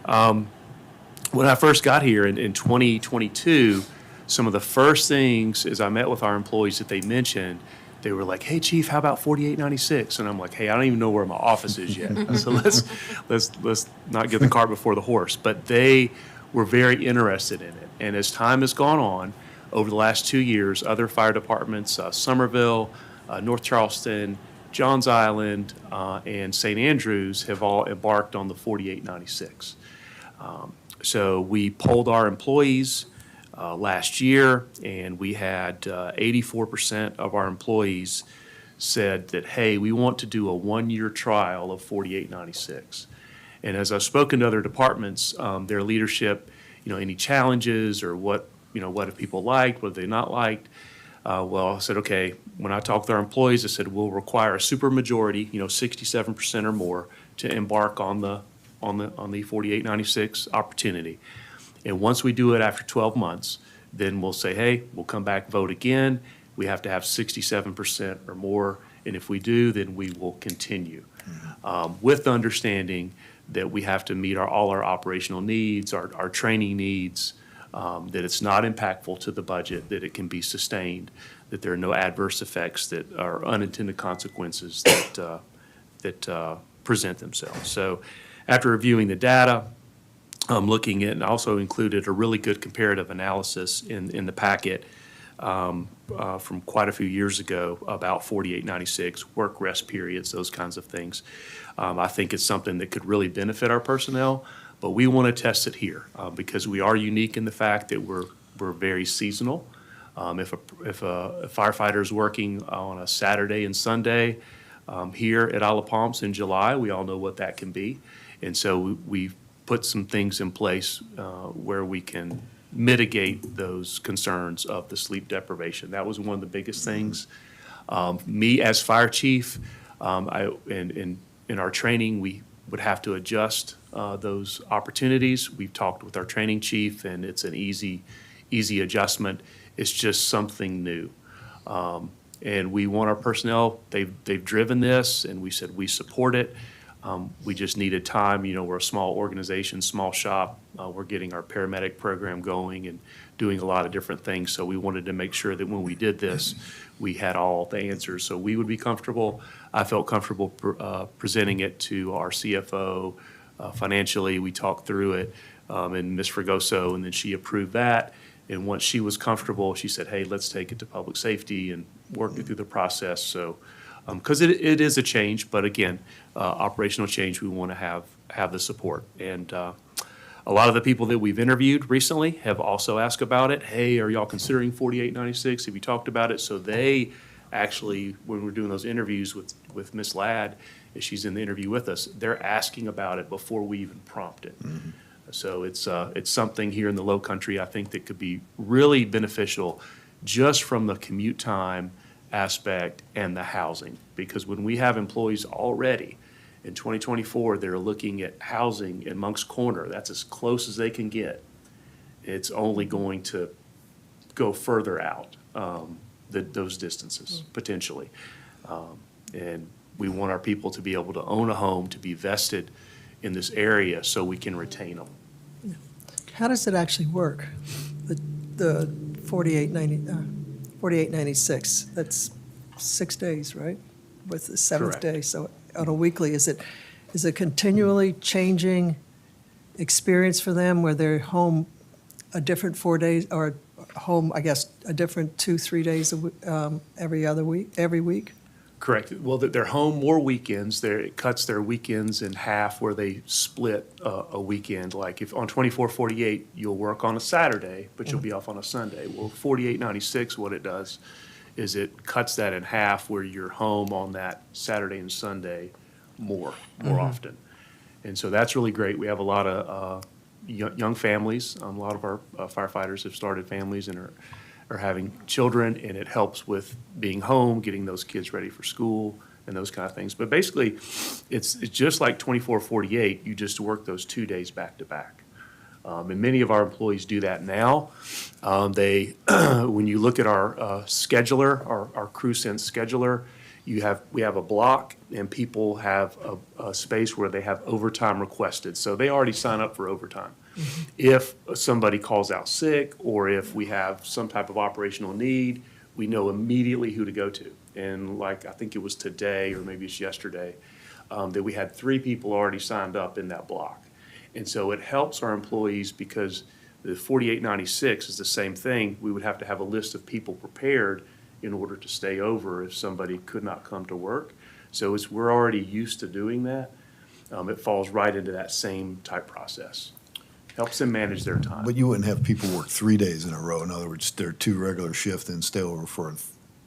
When I first got here in 2022, some of the first things as I met with our employees that they mentioned, they were like, "Hey, Chief, how about 48-96?" And I'm like, "Hey, I don't even know where my office is yet." So let's not get the cart before the horse. But they were very interested in it. And as time has gone on, over the last 2 years, other fire departments, Somerville, North Charleston, Johns Island, and St. Andrews have all embarked on the 48-96. So we polled our employees last year, and we had 84% of our employees said that, hey, we want to do a 1-year trial of 48-96. And as I've spoken to other departments, their leadership, any challenges or what have people liked, what have they not liked? Well, I said, okay, when I talk with our employees, I said, we'll require a supermajority, 67% or more, to embark on the 48-96 opportunity. And once we do it after 12 months, then we'll say, hey, we'll come back, vote again. We have to have 67% or more. And if we do, then we will continue. With the understanding that we have to meet all our operational needs, our training needs, that it's not impactful to the budget, that it can be sustained, that there are no adverse effects that are unintended consequences that present themselves. So after reviewing the data, looking at, and also included a really good comparative analysis in the packet from quite a few years ago about 48-96, work rest periods, those kinds of things. I think it's something that could really benefit our personnel, But we want to test it here because we are unique in the fact that we're very seasonal. If a firefighter is working on a Saturday and Sunday here at Isle of Palms in July, we all know what that can be. And so we've put some things in place where we can mitigate those concerns of the sleep deprivation. That was one of the biggest things. Me as fire chief, in our training, we would have to adjust those opportunities. We've talked with our training chief, and it's an easy adjustment. It's just something new. And we want our personnel, they've driven this, and we said we support it. We just needed time. You know, we're a small organization, small shop. We're getting our paramedic program going and doing a lot of different things. So we wanted to make sure that when we did this, we had all the answers. So we would be comfortable. I felt comfortable presenting it to our CFO. Financially, we talked through it, and Ms. Fregoso, and then she approved that. And once she was comfortable, she said, hey, let's take it to public safety and work it through the process. So, because it is a change, but again, operational change, we want to have the support. And a lot of the people that we've interviewed recently have also asked about it. Hey, are y'all considering 4896? Have you talked about it? So they actually, when we're doing those interviews with Ms. Ladd, if she's in the interview with us, they're asking about it before we even prompt it. Mm-hmm. So it's something here in the Low Country, I think, that could be really beneficial just from the commute time aspect and the housing. Because when we have employees already in 2024, they're looking at housing in Monk's Corner. That's as close as they can get. It's only going to go further out, those distances, potentially. And we want our people to be able to own a home, to be vested in this area so we can retain them. How does it actually work? The 4896, that's 6 days, right? With the seventh Correct. day, so on a weekly, is it continually changing experience for them where they're home a different 4 days, or home, I guess, a different 2-3 days every week? Correct. Well, they're home more weekends. It cuts their weekends in half where they split a weekend. Like if on 2448, you'll work on a Saturday, but you'll be off on a Sunday. Well, 4896, what it does is it cuts that in half where you're home on that Saturday and Sunday more often. And so that's really great. We have a lot of young families. A lot of our firefighters have started families and are having children, and it helps with being home, getting those kids ready for school and those kind of things. But basically, it's just like 2448, you just work those 2 days back to back. And many of our employees do that now. When you look at our scheduler, our crew sense scheduler, we have a block, and people have a space where they have overtime requested. So they already sign up for overtime. Mm-hmm. If somebody calls out sick, or if we have some type of operational need, we know immediately who to go to. And like, I think it was today, or maybe it's yesterday, that we had 3 people already signed up in that block. And so it helps our employees because the 4896 is the same thing. We would have to have a list of people prepared in order to stay over if somebody could not come to work. So we're already used to doing that. It falls right into that same type process. Helps them manage their time. But you wouldn't have people work 3 days in a row. In other words, they're 2 regular shifts and stay over for a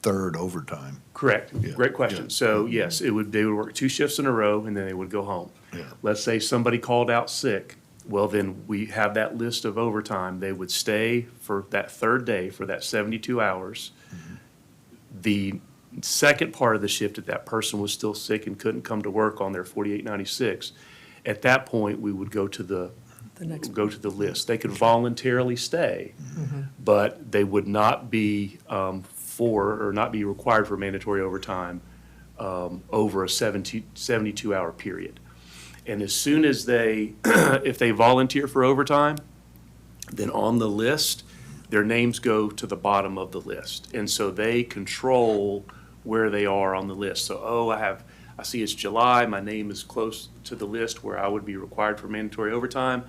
third overtime. Correct. Yeah, Great question. yeah. So yes, they would work 2 shifts in a row and then they would go home. Yeah. Let's say somebody called out sick. Well, then we have that list of overtime. They would stay for that third day for that 72 hours. Mm-hmm. The second part of the shift, if that person was still sick and couldn't come to work on their 4896, at that point, we would go to the list. They could voluntarily stay, but they would not be not be required for mandatory overtime over a 72-hour period. And as soon as if they volunteer for overtime, then on the list, their names go to the bottom of the list. And so they control where they are on the list. So, I see it's July, my name is close to the list where I would be required for mandatory overtime.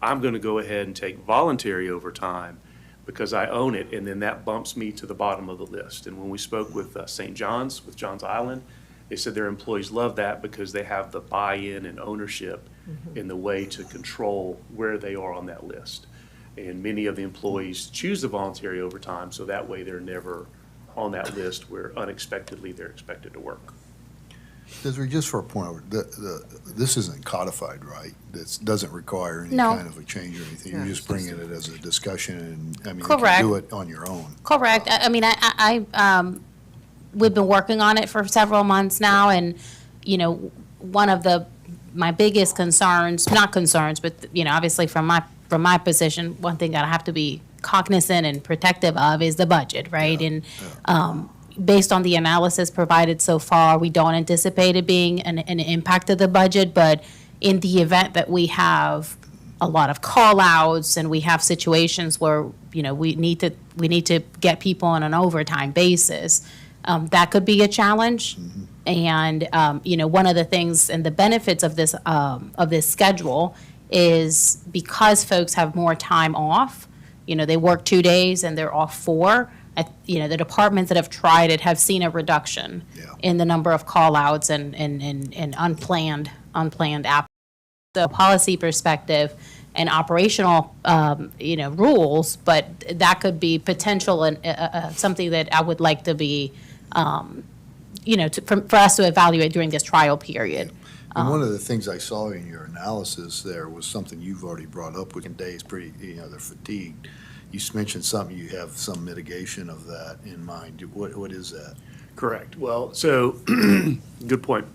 I'm going to go ahead and take voluntary overtime because I own it, and then that bumps me to the bottom of the list. And when we spoke with St. John's, with Johns Island, They said their employees love that because they have the buy-in and ownership in the way to control where they are on that list. And many of the employees choose the voluntary overtime, so that way they're never on that list where unexpectedly they're expected to work. Desiree, just for a point, this isn't codified, right? This doesn't require any No. kind of a change or anything. You're Yeah, just bringing it as a discussion, and, I mean, you Correct. can do it on your own. Correct. I mean, we've been working on it for several months now, and, one of my biggest concerns, not concerns, but, obviously from my position, one thing that I have to be cognizant and protective of is the budget, right? And, based on the analysis provided so far, we don't anticipate it being an impact of the budget, but in the event that we have a lot of call-outs and we have situations where, we need to get people on an overtime basis, that could be a challenge. And, one of the things and the benefits of this schedule is because folks have more time off, they work 2 days and they're off 4. The departments that have tried it have seen a reduction Yeah. in the number of call-outs and unplanned app. The policy perspective and operational, rules, but that could be potential and something that I would like to be, for us to evaluate during this trial period. And one of the things I saw in your analysis there was something you've already brought up, with days pretty, they're fatigued. You mentioned something, you have some mitigation of that in mind. What is that? Correct. Well, so, good point.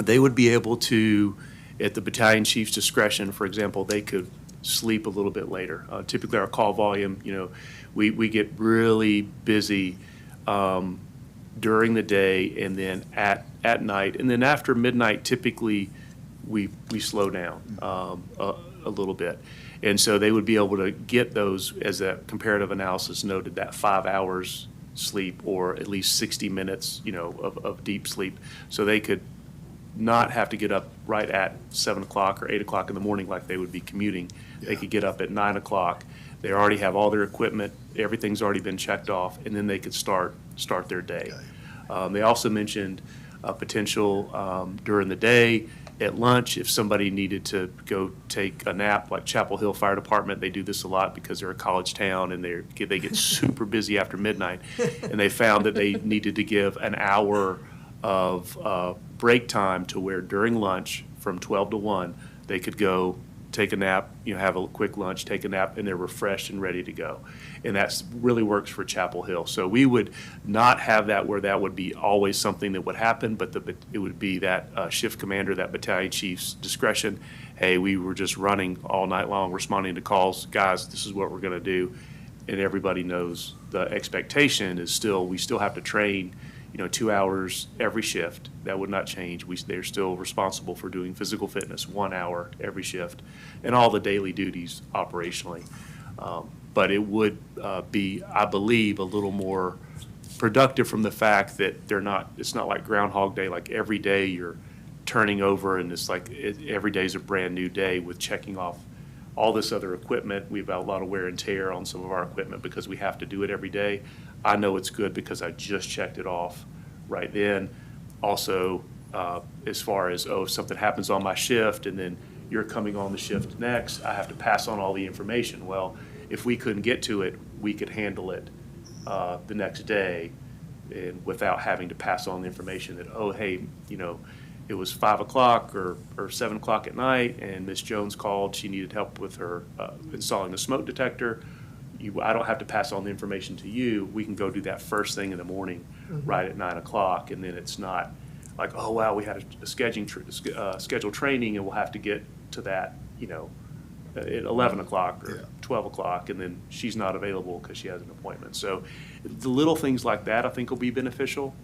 They would be able to, at the battalion chief's discretion, for example, they could sleep a little bit later. Typically, our call volume, we get really busy during the day and then at night. And then after midnight, typically, we slow down a little bit. And so they would be able to get those, as a comparative analysis noted, that 5 hours sleep or at least 60 minutes, of deep sleep. So they could not have to get up right at 7 o'clock or 8 o'clock in the morning like they would be commuting. They could get up at 9 o'clock. They already have all their equipment, everything's already been checked off, and then they could start their day. They also mentioned a potential during the day, at lunch, if somebody needed to go take a nap, like Chapel Hill Fire Department, they do this a lot because they're a college town and they get super busy after midnight. And they found that they needed to give an hour of break time to where during lunch from 12 to 1, they could go take a nap, have a quick lunch, take a nap, and they're refreshed and ready to go. And that really works for Chapel Hill. So we would not have that where that would be always something that would happen, but it would be that shift commander, that battalion chief's discretion. Hey, we were just running all night long, responding to calls. Guys, this is what we're going to do. And everybody knows the expectation is we still have to train 2 hours every shift. That would not change. They're still responsible for doing physical fitness 1 hour every shift and all the daily duties operationally. But it would be, I believe, a little more productive from the fact that it's not like Groundhog Day, like every day you're turning over and it's like every day is a brand new day with checking off all this other equipment. We've got a lot of wear and tear on some of our equipment because we have to do it every day. I know it's good because I just checked it off right then. Also, as far as, if something happens on my shift and then you're coming on the shift next, I have to pass on all the information. Well, if we couldn't get to it, we could handle it the next day and without having to pass on the information that, hey, it was 5 o'clock or 7 o'clock at night and Miss Jones called, she needed help with her installing the smoke detector. I don't have to pass on the information to you. We can go do that first thing in the morning, right at 9 o'clock, and then it's not like, oh, wow, we had a scheduled training and we'll have to get to that, at 11 o'clock or 12 o'clock, and then she's not available because she has an appointment. So the little things like that I think will be beneficial.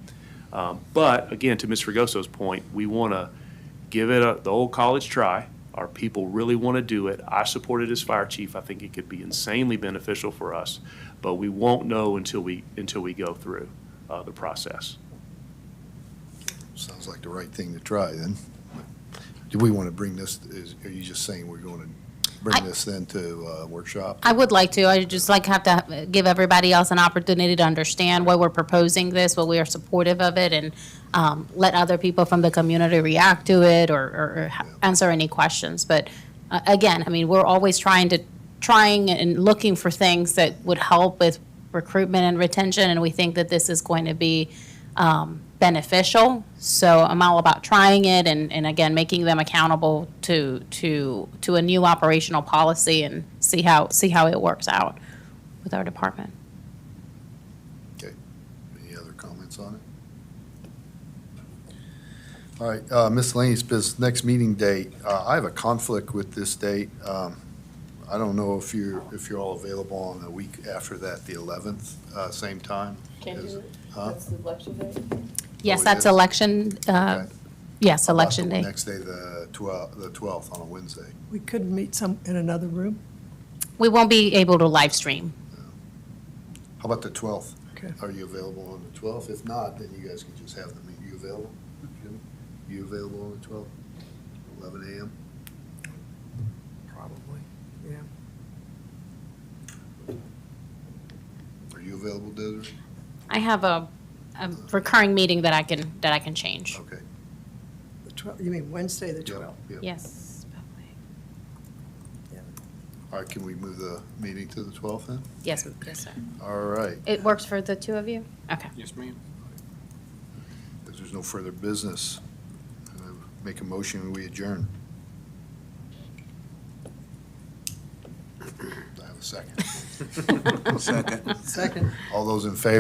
But again, to Ms. Fregoso's point, we want to give it the old college try. Our people really want to do it. I support it as fire chief. I think it could be insanely beneficial for us, but we won't know until we go through the process. Sounds like the right thing to try then. Do we want to bring this, are you just saying we're going to bring this then to workshop? I would like to. I just like have to give everybody else an opportunity to understand why we're proposing this, why we are supportive of it, and let other people from the community react to it or answer any questions. But again, I mean, we're always trying and looking for things that would help with recruitment and retention, and we think that this is going to be beneficial. So I'm all about trying it and again, making them accountable to a new operational policy and see how it works out with our department. Okay. Any other comments on it? All right, miscellaneous business, next meeting date. I have a conflict with this date. I don't know if you're all available on the week after that, the 11th, same time. Can't Is- do it. Huh? That's the election day. Yes, it that's is? election, Okay. yes, How about election the day. Next day, the 12th on a Wednesday. We could meet in another room? We won't be able to live stream. How about the 12th? Okay. Are you available on the 12th? If not, then you guys can just have the meeting. You available? Jim? You available on the 12th? 11 a.m.? Probably, yeah. Are you available, Desiree? I have a recurring meeting that I can change. Okay. The 12th, you mean Wednesday, the Yep, 12th? yep. Yes. All right, can we move the meeting to the 12th then? Yes, sir. All right. It works for the two of you? Okay. Yes, ma'am. If there's no further business, make a motion, we adjourn. Do I have a second? Second. Second. All those in favor?